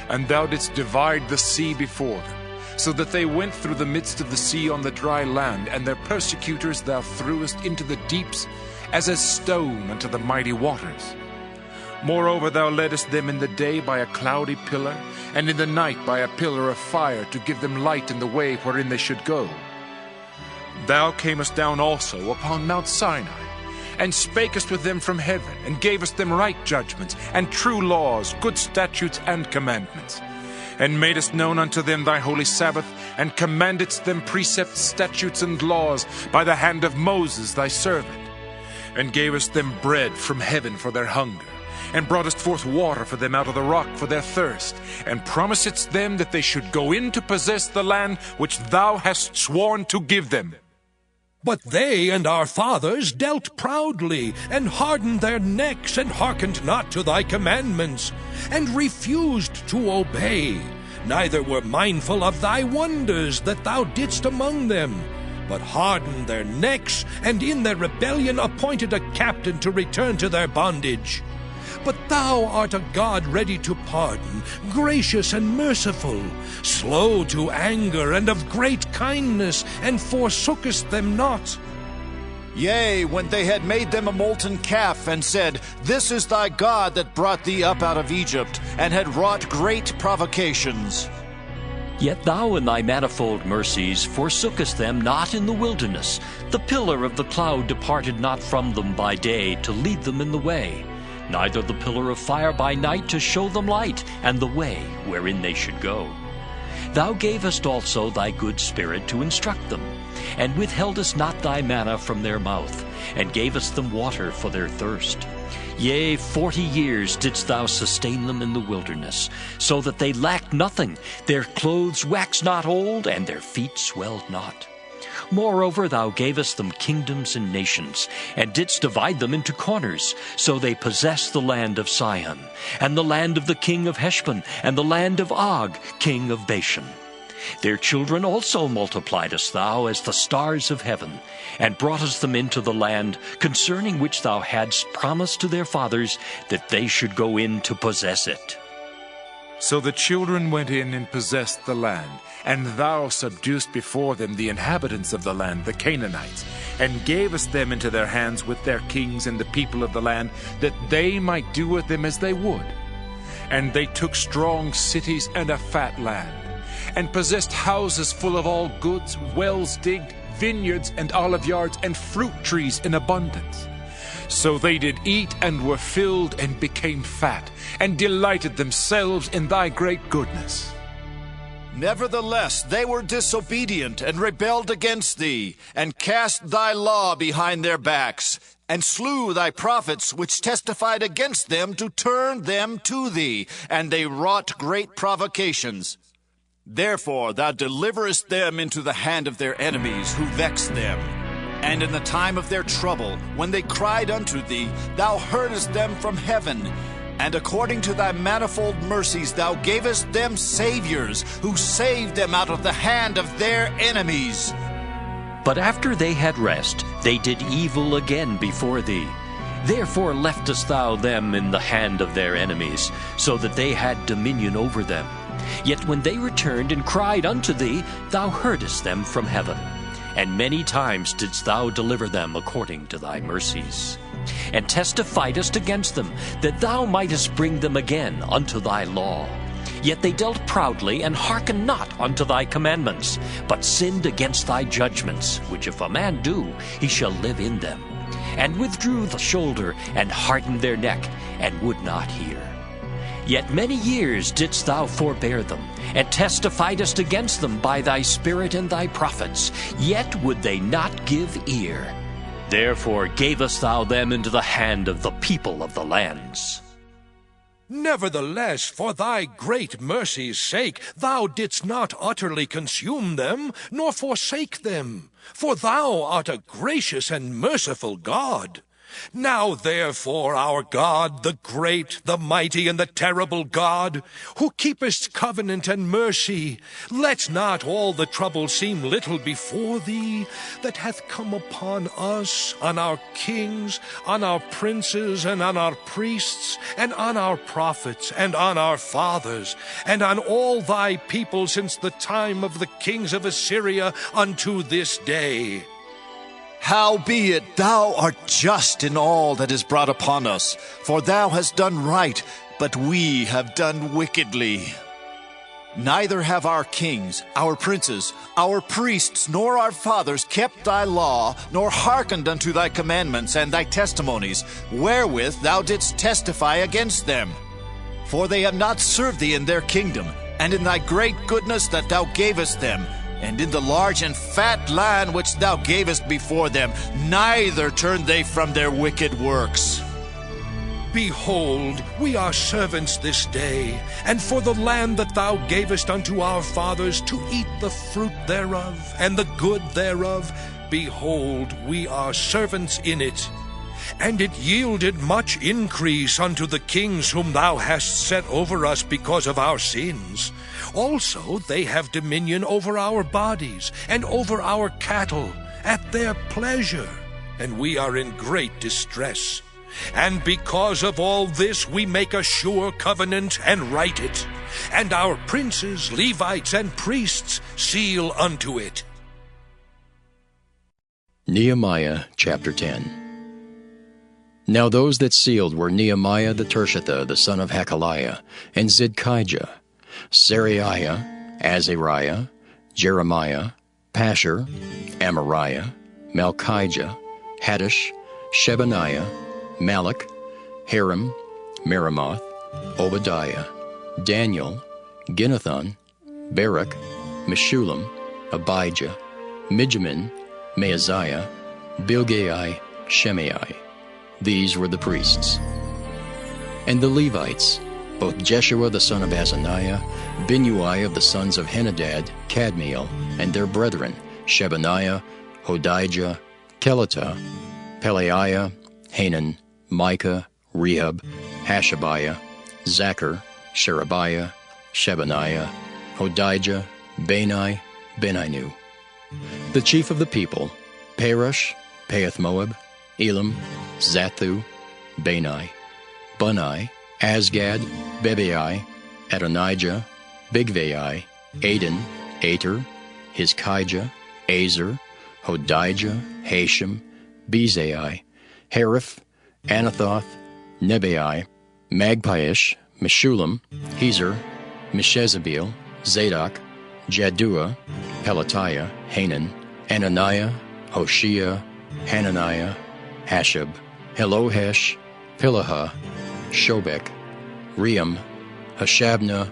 And thou didst divide the sea before them, so that they went through the midst of the sea on the dry land, and their persecutors thou threwest into the deeps, as a stone unto the mighty waters. Moreover, thou leddest them in the day by a cloudy pillar, and in the night by a pillar of fire, to give them light in the way wherein they should go. Thou camest down also upon Mount Sinai, and spakest with them from heaven, and gavest them right judgments, and true laws, good statutes, and commandments, and madest known unto them thy holy Sabbath, and commandedst them precepts, statutes, and laws by the hand of Moses thy servant, and gavest them bread from heaven for their hunger, and broughtest forth water for them out of the rock for their thirst, and promisedst them that they should go in to possess the land which thou hast sworn to give them. But they and our fathers dealt proudly, and hardened their necks, and hearkened not to thy commandments, and refused to obey, neither were mindful of thy wonders that thou didst among them, but hardened their necks, and in their rebellion appointed a captain to return to their bondage. But thou art a God ready to pardon, gracious and merciful, slow to anger, and of great kindness, and forsookest them not. Yea, when they had made them a molten calf, and said, This is thy God that brought thee up out of Egypt, and had wrought great provocations. Yet thou in thy manifold mercies forsookest them not in the wilderness. The pillar of the cloud departed not from them by day to lead them in the way, neither the pillar of fire by night to show them light, and the way wherein they should go. Thou gavest also thy good Spirit to instruct them, and withheldest not thy manna from their mouth, and gavest them water for their thirst. Yea, 40 years didst thou sustain them in the wilderness, so that they lacked nothing. Their clothes waxed not old, and their feet swelled not. Moreover, thou gavest them kingdoms and nations, and didst divide them into corners. So they possessed the land of Sihon, and the land of the king of Heshbon, and the land of Og, king of Bashan. Their children also multipliedest thou as the stars of heaven, and broughtest them into the land concerning which thou hadst promised to their fathers that they should go in to possess it. So the children went in and possessed the land, and thou subduedst before them the inhabitants of the land, the Canaanites, and gavest them into their hands with their kings and the people of the land, that they might do with them as they would. And they took strong cities and a fat land, and possessed houses full of all goods, wells digged, vineyards and olive yards, and fruit trees in abundance. So they did eat and were filled and became fat, and delighted themselves in thy great goodness. Nevertheless, they were disobedient and rebelled against thee, and cast thy law behind their backs, and slew thy prophets which testified against them to turn them to thee, and they wrought great provocations. Therefore thou deliverest them into the hand of their enemies who vexed them. And in the time of their trouble, when they cried unto thee, thou heardest them from heaven. And according to thy manifold mercies thou gavest them saviors, who saved them out of the hand of their enemies. But after they had rest, they did evil again before thee. Therefore leftest thou them in the hand of their enemies, so that they had dominion over them. Yet when they returned and cried unto thee, thou heardest them from heaven. And many times didst thou deliver them according to thy mercies, and testifiedst against them, that thou mightest bring them again unto thy law. Yet they dealt proudly, and hearkened not unto thy commandments, but sinned against thy judgments, which if a man do, he shall live in them, and withdrew the shoulder, and hardened their neck, and would not hear. Yet many years didst thou forbear them, and testifiedst against them by thy Spirit and thy prophets, yet would they not give ear. Therefore gavest thou them into the hand of the people of the lands. Nevertheless, for thy great mercy's sake, thou didst not utterly consume them, nor forsake them. For thou art a gracious and merciful God. Now therefore, our God, the great, the mighty, and the terrible God, who keepest covenant and mercy, let not all the trouble seem little before thee, that hath come upon us, on our kings, on our princes, and on our priests, and on our prophets, and on our fathers, and on all thy people since the time of the kings of Assyria unto this day. Howbeit thou art just in all that is brought upon us, for thou hast done right, but we have done wickedly. Neither have our kings, our princes, our priests, nor our fathers kept thy law, nor hearkened unto thy commandments and thy testimonies, wherewith thou didst testify against them. For they have not served thee in their kingdom, and in thy great goodness that thou gavest them, and in the large and fat land which thou gavest before them, neither turned they from their wicked works. Behold, we are servants this day, and for the land that thou gavest unto our fathers to eat the fruit thereof, and the good thereof, behold, we are servants in it. And it yielded much increase unto the kings whom thou hast set over us because of our sins. Also they have dominion over our bodies, and over our cattle, at their pleasure, and we are in great distress. And because of all this we make a sure covenant, and write it, and our princes, Levites, and priests seal unto it. Nehemiah chapter 10. Now those that sealed were Nehemiah the Tirshatha, the son of Hakaliah, and Zidkijah, Seraiah, Azariah, Jeremiah, Pashur, Amariah, Malchijah, Haddish, Shebaniah, Malach, Harim, Meremoth, Obadiah, Daniel, Ginnathan, Barak, Meshullam, Abijah, Mijamin, Maaziah, Bilgai, Shemai. These were the priests. And the Levites, both Jeshua the son of Azaniah, Binnui of the sons of Henadad, Kadmiel, and their brethren, Shebaniah, Hodijah, Kelita, Pelaiah, Hanan, Micah, Rehab, Hashabiah, Zachar, Sherebiah, Shebaniah, Hodijah, Bani, Beninu. The chief of the people, Perush, Pahath-Moab, Elam, Zathu, Bani, Bunai, Asgad, Bebai, Adonijah, Bigvai, Adin, Ater, Hizkijah, Azer, Hodijah, Hashem, Bezai, Hariph, Anathoth, Nebai, Magpiish, Meshullam, Hezer, Meshezabeel, Zadok, Jaddua, Pelatiah, Hanan, Ananiah, Hoshea, Hananiah, Hashab, Helohesh, Pilaha, Shobek, Ream, Hashabnah,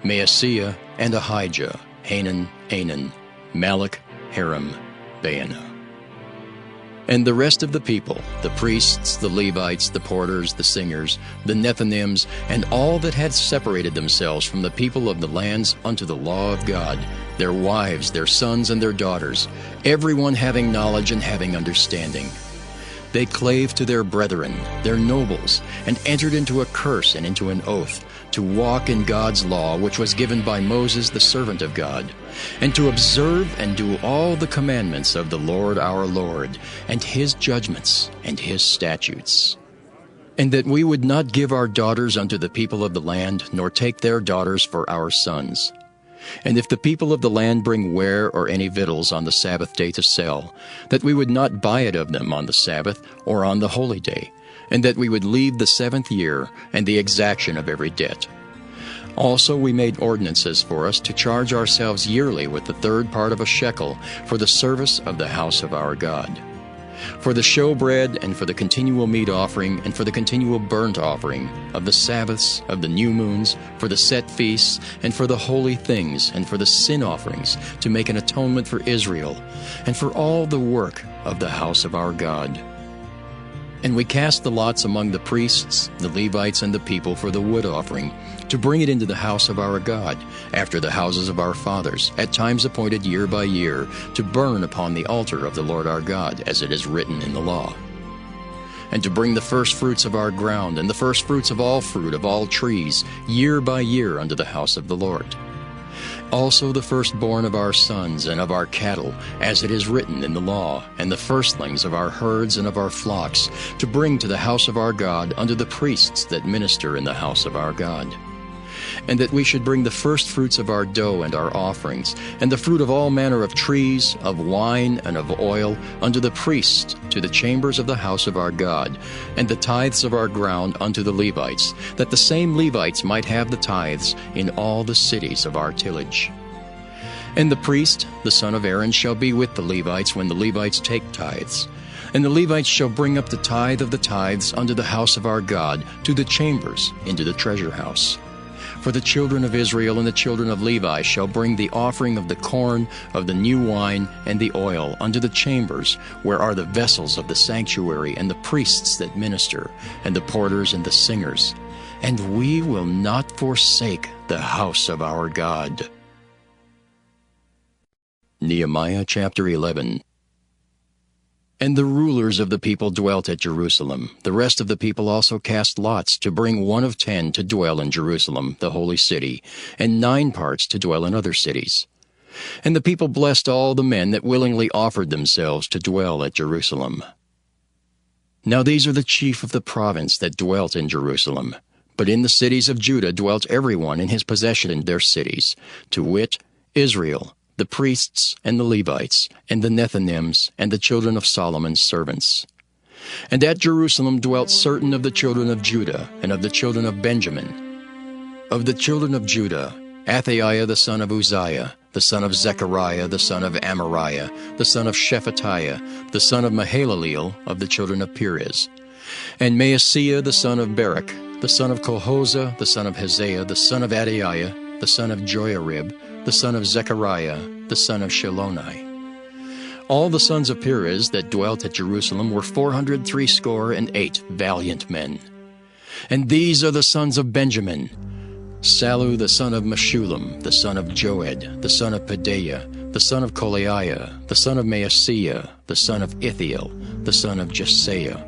Maaseiah, and Ahijah, Hanan, Anan, Malach, Haram, Baanah. And the rest of the people, the priests, the Levites, the porters, the singers, the Nethinims, and all that had separated themselves from the people of the lands unto the law of God, their wives, their sons, and their daughters, everyone having knowledge and having understanding. They clave to their brethren, their nobles, and entered into a curse and into an oath, to walk in God's law which was given by Moses the servant of God, and to observe and do all the commandments of the Lord our Lord, and his judgments and his statutes. And that we would not give our daughters unto the people of the land, nor take their daughters for our sons. And if the people of the land bring ware or any victuals on the Sabbath day to sell, that we would not buy it of them on the Sabbath or on the holy day, and that we would leave the 7th year and the exaction of every debt. Also we made ordinances for us to charge ourselves yearly with the 3rd part of a shekel for the service of the house of our God. For the showbread, and for the continual meat offering, and for the continual burnt offering, of the Sabbaths, of the new moons, for the set feasts, and for the holy things, and for the sin offerings, to make an atonement for Israel, and for all the work of the house of our God. And we cast the lots among the priests, the Levites, and the people for the wood offering, to bring it into the house of our God, after the houses of our fathers, at times appointed year by year, to burn upon the altar of the Lord our God, as it is written in the law. And to bring the firstfruits of our ground, and the firstfruits of all fruit of all trees, year by year unto the house of the Lord. Also the firstborn of our sons and of our cattle, as it is written in the law, and the firstlings of our herds and of our flocks, to bring to the house of our God unto the priests that minister in the house of our God. And that we should bring the firstfruits of our dough and our offerings, and the fruit of all manner of trees, of wine, and of oil, unto the priests, to the chambers of the house of our God, and the tithes of our ground unto the Levites, that the same Levites might have the tithes in all the cities of our tillage. And the priest, the son of Aaron, shall be with the Levites when the Levites take tithes. And the Levites shall bring up the tithe of the tithes unto the house of our God, to the chambers, into the treasure house. For the children of Israel and the children of Levi shall bring the offering of the corn, of the new wine, and the oil unto the chambers, where are the vessels of the sanctuary, and the priests that minister, and the porters and the singers. And we will not forsake the house of our God. Nehemiah chapter 11. And the rulers of the people dwelt at Jerusalem. The rest of the people also cast lots to bring 1 of 10 to dwell in Jerusalem, the holy city, and 9 parts to dwell in other cities. And the people blessed all the men that willingly offered themselves to dwell at Jerusalem. Now these are the chief of the province that dwelt in Jerusalem. But in the cities of Judah dwelt everyone in his possession in their cities, to wit, Israel, the priests and the Levites, and the Nethinims, and the children of Solomon's servants. And at Jerusalem dwelt certain of the children of Judah, and of the children of Benjamin. Of the children of Judah, Athaiah the son of Uzziah, the son of Zechariah, the son of Amariah, the son of Shephatiah, the son of Mahalaleel, of the children of Perez. And Maaseiah the son of Barak, the son of Colhozah, the son of Haziah, the son of Adaiah, the son of Joiarib, the son of Zechariah, the son of Shiloni. All the sons of Perez that dwelt at Jerusalem were 468 valiant men. And these are the sons of Benjamin: Sallu the son of Meshullam, the son of Joed, the son of Pedaiah, the son of Kolaiah, the son of Maaseiah, the son of Ithiel, the son of Jesaiah.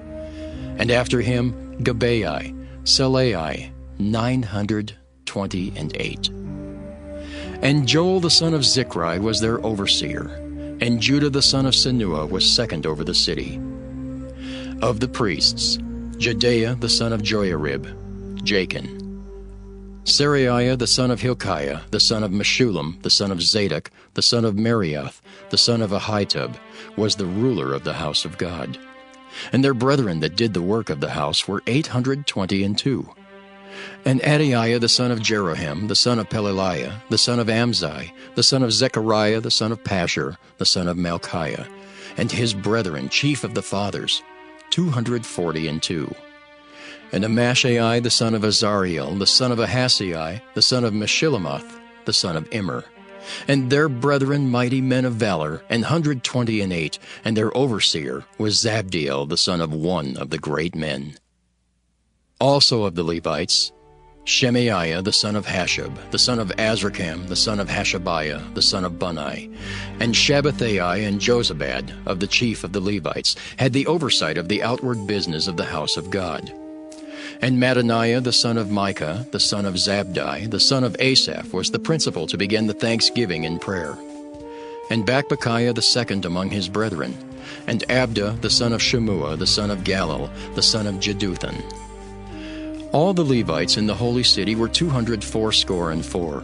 And after him Gabai, Salai, 928. And Joel the son of Zichri was their overseer, and Judah the son of Senua was second over the city. Of the priests, Jedaiah the son of Joiarib, Jachin, Seraiah the son of Hilkiah, the son of Meshullam, the son of Zadok, the son of Merioth, the son of Ahitub, was the ruler of the house of God. And their brethren that did the work of the house were 822. And Adaiah the son of Jeroham, the son of Pelaliah, the son of Amzai, the son of Zechariah, the son of Pashur, the son of Malchiah, and his brethren, chief of the fathers, 242. And Amashai the son of Azariel, the son of Ahasai, the son of Meshillemoth, the son of Immer, and their brethren mighty men of valor, 128, and their overseer was Zabdiel the son of one of the great men. Also of the Levites, Shemaiah the son of Hashab, the son of Azrikam, the son of Hashabiah, the son of Bunai, and Shabbathai and Jozabad, of the chief of the Levites, had the oversight of the outward business of the house of God. And Mattaniah the son of Micah, the son of Zabdi, the son of Asaph, was the principal to begin the thanksgiving and prayer. And Bakbukiah the second among his brethren, and Abda the son of Shemua, the son of Galal, the son of Jeduthun. All the Levites in the holy city were 284.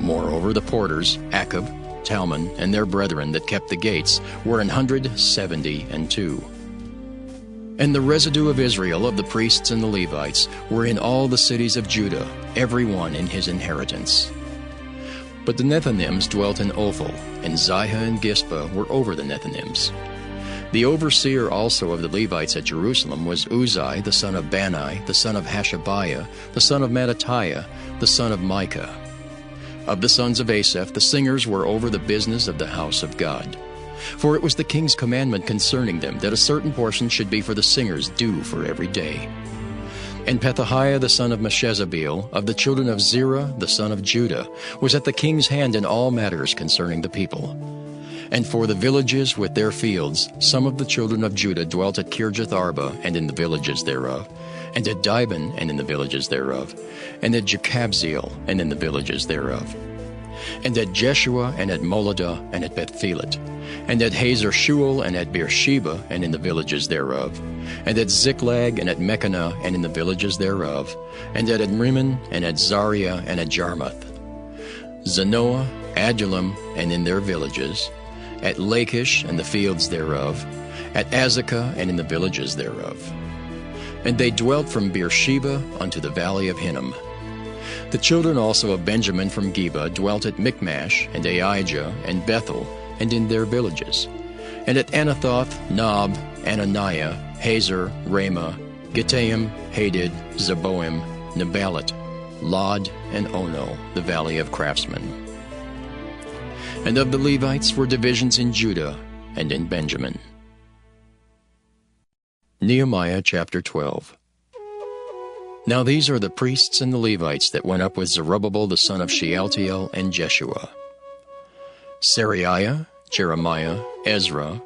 Moreover, the porters, Akub, Talmon, and their brethren that kept the gates, were 172. And the residue of Israel of the priests and the Levites were in all the cities of Judah, every one in his inheritance. But the Nethinims dwelt in Ophel, and Zihah and Gispa were over the Nethinims. The overseer also of the Levites at Jerusalem was Uzai the son of Bani, the son of Hashabiah, the son of Mattatiah, the son of Micah. Of the sons of Asaph, the singers were over the business of the house of God. For it was the king's commandment concerning them that a certain portion should be for the singers due for every day. And Pethahiah the son of Meshezabeel, of the children of Zerah the son of Judah, was at the king's hand in all matters concerning the people. And for the villages with their fields, some of the children of Judah dwelt at Kirjath Arba and in the villages thereof, and at Dibon and in the villages thereof, and at Jekabzeel and in the villages thereof, and at Jeshua and at Moladah and at Bethphelet, and at Hazar Shual and at Beersheba and in the villages thereof, and at Ziklag and at Mechanah and in the villages thereof, and at Adrimmon and at Zaria and at Jarmuth, Zanoah, Adullam and in their villages, at Lachish and the fields thereof, at Azekah and in the villages thereof. And they dwelt from Beersheba unto the valley of Hinnom. The children also of Benjamin from Geba dwelt at Michmash and Aijah and Bethel and in their villages, and at Anathoth, Nob, Ananiah, Hazor, Ramah, Gittaim, Hadid, Zeboim, Nebalat, Lod, and Ono, the valley of craftsmen. And of the Levites were divisions in Judah and in Benjamin. Nehemiah chapter 12. Now these are the priests and the Levites that went up with Zerubbabel the son of Shealtiel and Jeshua: Seraiah, Jeremiah, Ezra,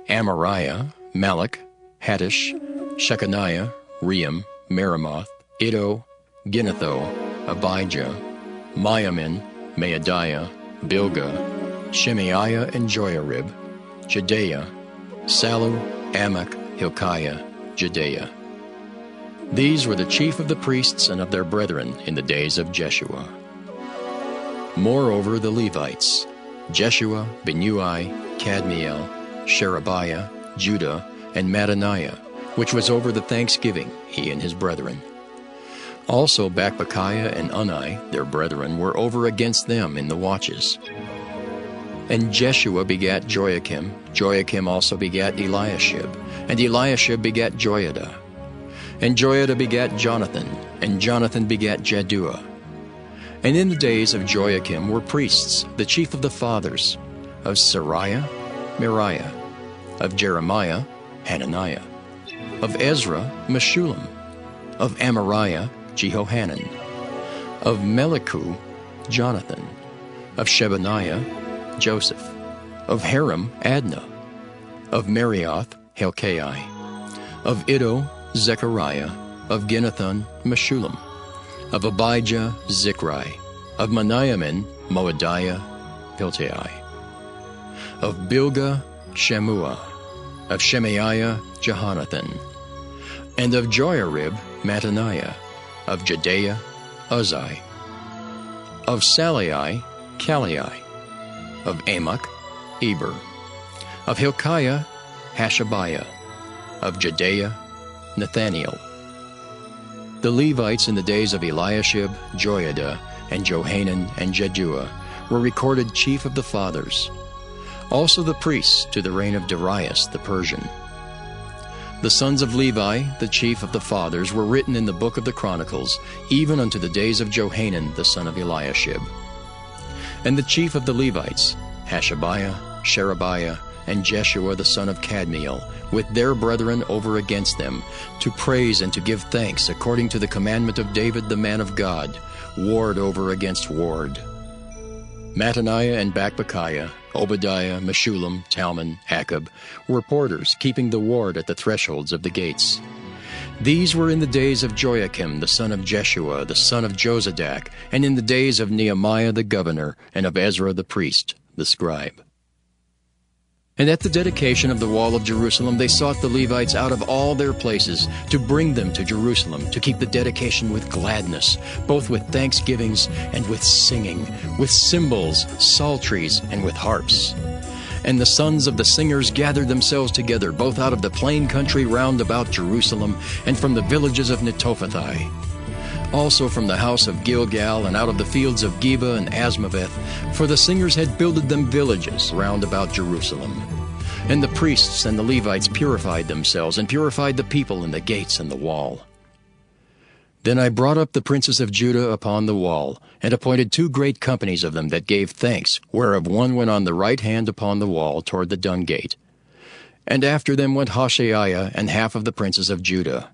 Amariah, Malach, Hattush, Shechaniah, Ream, Meremoth, Iddo, Ginnetho, Abijah, Miamin, Maadiah, Bilgah, Shemaiah and Joiarib, Jedaiah, Sallu, Amok, Hilkiah, Jedaiah. These were the chief of the priests and of their brethren in the days of Jeshua. Moreover the Levites, Jeshua, Binnui, Kadmiel, Sherebiah, Judah, and Mattaniah, which was over the thanksgiving, he and his brethren. Also Bakbukiah and Unai, their brethren, were over against them in the watches. And Jeshua begat Joiakim, Joiakim also begat Eliashib, and Eliashib begat Joiada. And Joiada begat Jonathan, and Jonathan begat Jaddua. And in the days of Joiakim were priests, the chief of the fathers, of Seraiah, Meriah, of Jeremiah, Hananiah, of Ezra, Meshullam, of Amariah, Jehohanan, of Melichu, Jonathan, of Shebaniah, Joseph, of Haram, Adnah, of Merioth, Helkai, of Iddo, Zechariah, of Ginnethon, Meshullam, of Abijah, Zichri, of Meniamin, Moadiah, Piltai, of Bilgah, Shemua, of Shemaiah, Jehonathan, and of Joiarib, Mattaniah, of Jedaiah, Uzzi. Of Salai, Kalai. Of Amok, Eber. Of Hilkiah, Hashabiah. Of Jedaiah, Nathaniel. The Levites in the days of Eliashib, Joiada, and Johanan, and Jeduah were recorded chief of the fathers. Also the priests to the reign of Darius the Persian. The sons of Levi, the chief of the fathers, were written in the book of the Chronicles, even unto the days of Johanan the son of Eliashib. And the chief of the Levites, Hashabiah, Sherebiah, and Jeshua the son of Kadmiel, with their brethren over against them, to praise and to give thanks according to the commandment of David the man of God, ward over against ward. Mattaniah and Bakbukiah, Obadiah, Meshullam, Talmon, Akab, were porters, keeping the ward at the thresholds of the gates. These were in the days of Joachim the son of Jeshua, the son of Josadak, and in the days of Nehemiah the governor, and of Ezra the priest, the scribe. And at the dedication of the wall of Jerusalem they sought the Levites out of all their places to bring them to Jerusalem, to keep the dedication with gladness, both with thanksgivings and with singing, with cymbals, psalteries, and with harps. And the sons of the singers gathered themselves together, both out of the plain country round about Jerusalem, and from the villages of Netophathi. Also from the house of Gilgal, and out of the fields of Geba and Asmaveth, for the singers had builded them villages round about Jerusalem. And the priests and the Levites purified themselves, and purified the people in the gates and the wall. Then I brought up the princes of Judah upon the wall, and appointed 2 great companies of them that gave thanks, whereof one went on the right hand upon the wall toward the dung gate. And after them went Hoshaiah and half of the princes of Judah.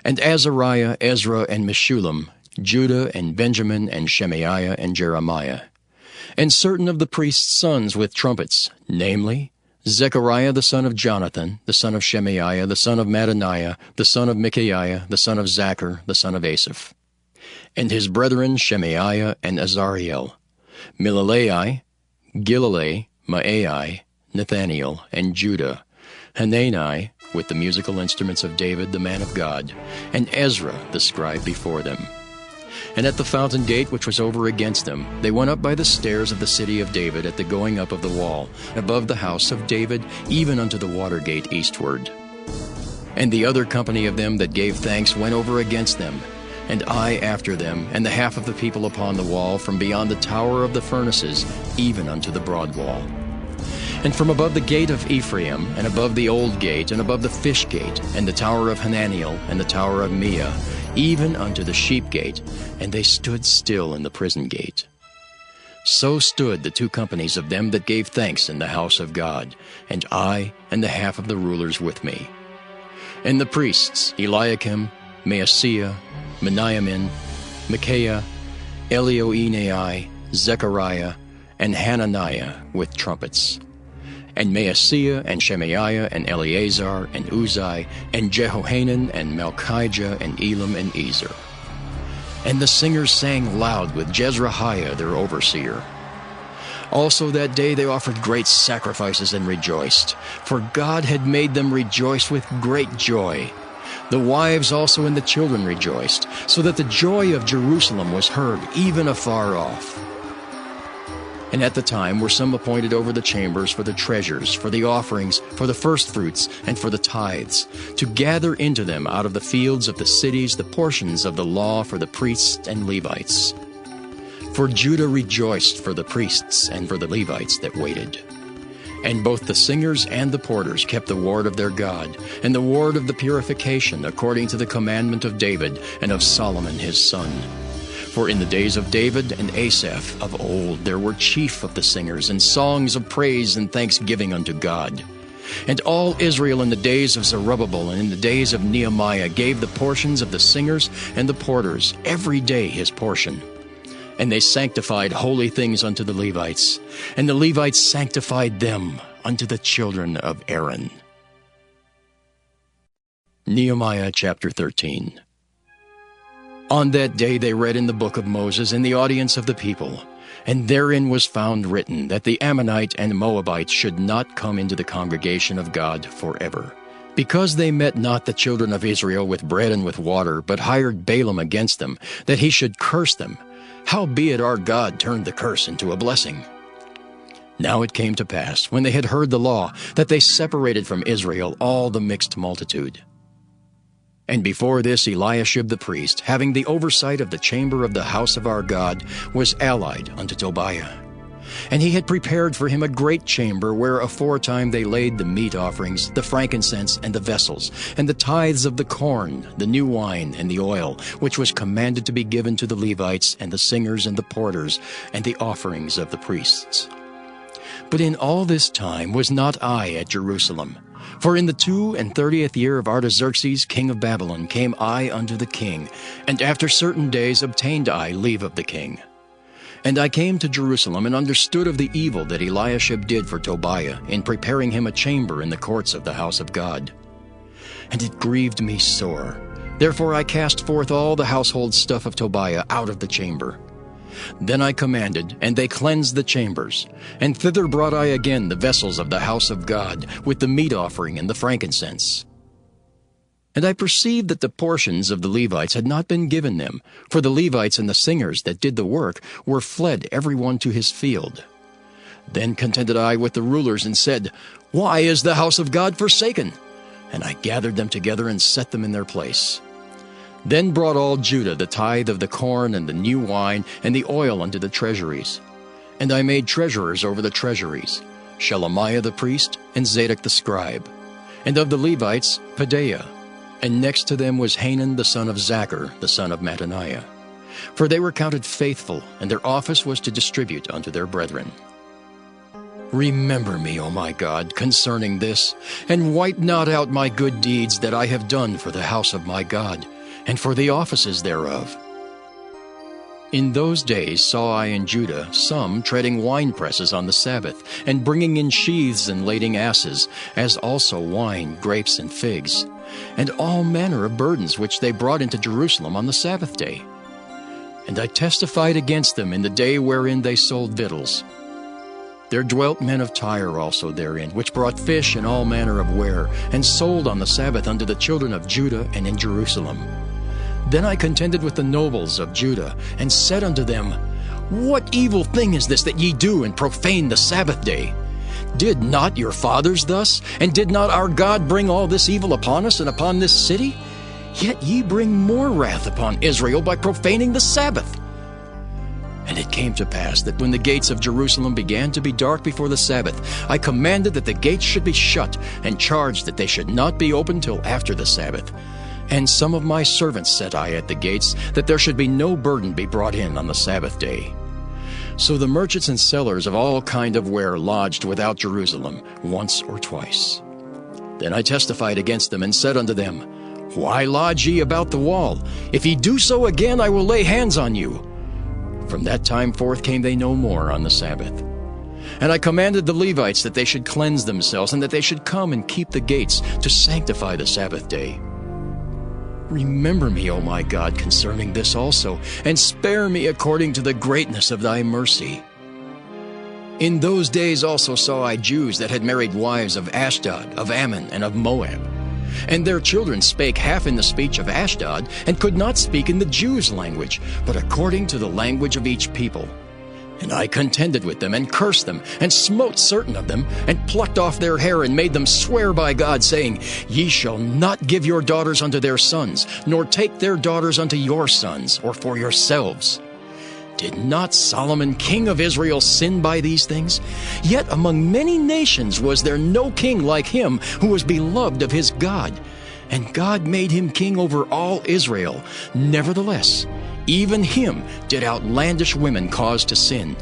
And Azariah, Ezra, and Meshullam, Judah, and Benjamin, and Shemaiah, and Jeremiah. And certain of the priests' sons with trumpets, namely, Zechariah the son of Jonathan, the son of Shemaiah, the son of Mattaniah, the son of Micaiah, the son of Zachar, the son of Asaph. And his brethren Shemaiah and Azariel, Milalai, Gilalai, Maai, Nathaniel, and Judah, Hanani, with the musical instruments of David the man of God, and Ezra the scribe before them. And at the fountain gate which was over against them, they went up by the stairs of the city of David at the going up of the wall, above the house of David, even unto the water gate eastward. And the other company of them that gave thanks went over against them, and I after them, and the half of the people upon the wall, from beyond the tower of the furnaces, even unto the broad wall. And from above the gate of Ephraim, and above the old gate, and above the fish gate, and the tower of Hananiel, and the tower of Meah, even unto the sheep gate, and they stood still in the prison gate. So stood the 2 companies of them that gave thanks in the house of God, and I and the half of the rulers with me. And the priests, Eliakim, Maaseiah, Meniamin, Micaiah, Elioenai, Zechariah, and Hananiah with trumpets. And Maaseiah, and Shemaiah, and Eleazar, and Uzzi, and Jehohanan, and Malchijah, and Elam, and Ezer. And the singers sang loud with Jezrahiah their overseer. Also that day they offered great sacrifices and rejoiced, for God had made them rejoice with great joy. The wives also and the children rejoiced, so that the joy of Jerusalem was heard even afar off. And at the time were some appointed over the chambers for the treasures, for the offerings, for the firstfruits, and for the tithes, to gather into them out of the fields of the cities the portions of the law for the priests and Levites. For Judah rejoiced for the priests and for the Levites that waited. And both the singers and the porters kept the ward of their God, and the ward of the purification, according to the commandment of David and of Solomon his son. For in the days of David and Asaph of old there were chief of the singers, and songs of praise and thanksgiving unto God. And all Israel in the days of Zerubbabel and in the days of Nehemiah gave the portions of the singers and the porters every day his portion. And they sanctified holy things unto the Levites, and the Levites sanctified them unto the children of Aaron. Nehemiah chapter 13. On that day they read in the book of Moses in the audience of the people, and therein was found written that the Ammonite and Moabite should not come into the congregation of God forever, Because they met not the children of Israel with bread and with water, but hired Balaam against them, that he should curse them, howbeit our God turned the curse into a blessing. Now it came to pass, when they had heard the law, that they separated from Israel all the mixed multitude. And before this Eliashib the priest, having the oversight of the chamber of the house of our God, was allied unto Tobiah. And he had prepared for him a great chamber, where aforetime they laid the meat offerings, the frankincense, and the vessels, and the tithes of the corn, the new wine, and the oil, which was commanded to be given to the Levites, and the singers, and the porters, and the offerings of the priests. But in all this time was not I at Jerusalem. For in the 32nd year of Artaxerxes king of Babylon came I unto the king, and after certain days obtained I leave of the king. And I came to Jerusalem, and understood of the evil that Eliashib did for Tobiah, in preparing him a chamber in the courts of the house of God. And it grieved me sore. Therefore I cast forth all the household stuff of Tobiah out of the chamber. Then I commanded, and they cleansed the chambers. And thither brought I again the vessels of the house of God, with the meat offering and the frankincense. And I perceived that the portions of the Levites had not been given them, for the Levites and the singers that did the work were fled every one to his field. Then contended I with the rulers, and said, Why is the house of God forsaken? And I gathered them together, and set them in their place. Then brought all Judah the tithe of the corn, and the new wine, and the oil unto the treasuries. And I made treasurers over the treasuries, Shelemiah the priest, and Zadok the scribe. And of the Levites, Pedaiah. And next to them was Hanan the son of Zachar, the son of Mattaniah. For they were counted faithful, and their office was to distribute unto their brethren. Remember me, O my God, concerning this, and wipe not out my good deeds that I have done for the house of my God, and for the offices thereof. In those days saw I in Judah some treading winepresses on the Sabbath, and bringing in sheaths and lading asses, as also wine, grapes, and figs, and all manner of burdens which they brought into Jerusalem on the Sabbath day. And I testified against them in the day wherein they sold victuals. There dwelt men of Tyre also therein, which brought fish and all manner of ware, and sold on the Sabbath unto the children of Judah and in Jerusalem. Then I contended with the nobles of Judah, and said unto them, What evil thing is this that ye do, and profane the Sabbath day? Did not your fathers thus? And did not our God bring all this evil upon us and upon this city? Yet ye bring more wrath upon Israel by profaning the Sabbath. And it came to pass that when the gates of Jerusalem began to be dark before the Sabbath, I commanded that the gates should be shut, and charged that they should not be opened till after the Sabbath. And some of my servants set I at the gates, that there should be no burden be brought in on the Sabbath day. So the merchants and sellers of all kind of ware lodged without Jerusalem once or twice. Then I testified against them, and said unto them, Why lodge ye about the wall? If ye do so again, I will lay hands on you. From that time forth came they no more on the Sabbath. And I commanded the Levites that they should cleanse themselves, and that they should come and keep the gates, to sanctify the Sabbath day. Remember me, O my God, concerning this also, and spare me according to the greatness of thy mercy. In those days also saw I Jews that had married wives of Ashdod, of Ammon, and of Moab. And their children spake half in the speech of Ashdod, and could not speak in the Jews' language, but according to the language of each people. And I contended with them, and cursed them, and smote certain of them, and plucked off their hair, and made them swear by God, saying, Ye shall not give your daughters unto their sons, nor take their daughters unto your sons, or for yourselves. Did not Solomon king of Israel sin by these things? Yet among many nations was there no king like him, who was beloved of his God. And God made him king over all Israel. Nevertheless, even him did outlandish women cause to sin.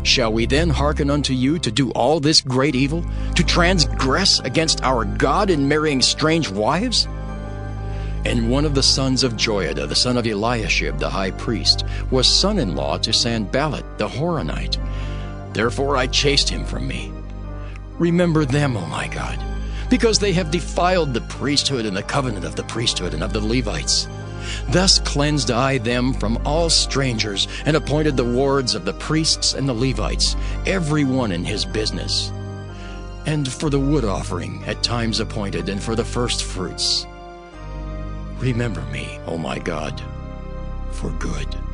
Shall we then hearken unto you to do all this great evil, to transgress against our God in marrying strange wives? And one of the sons of Joiada, the son of Eliashib the high priest, was son-in-law to Sanballat the Horonite. Therefore I chased him from me. Remember them, O my God, because they have defiled the priesthood and the covenant of the priesthood and of the Levites. Thus cleansed I them from all strangers, and appointed the wards of the priests and the Levites, every one in his business. and for the wood offering at times appointed, and for the first fruits. Remember me, O my God, for good.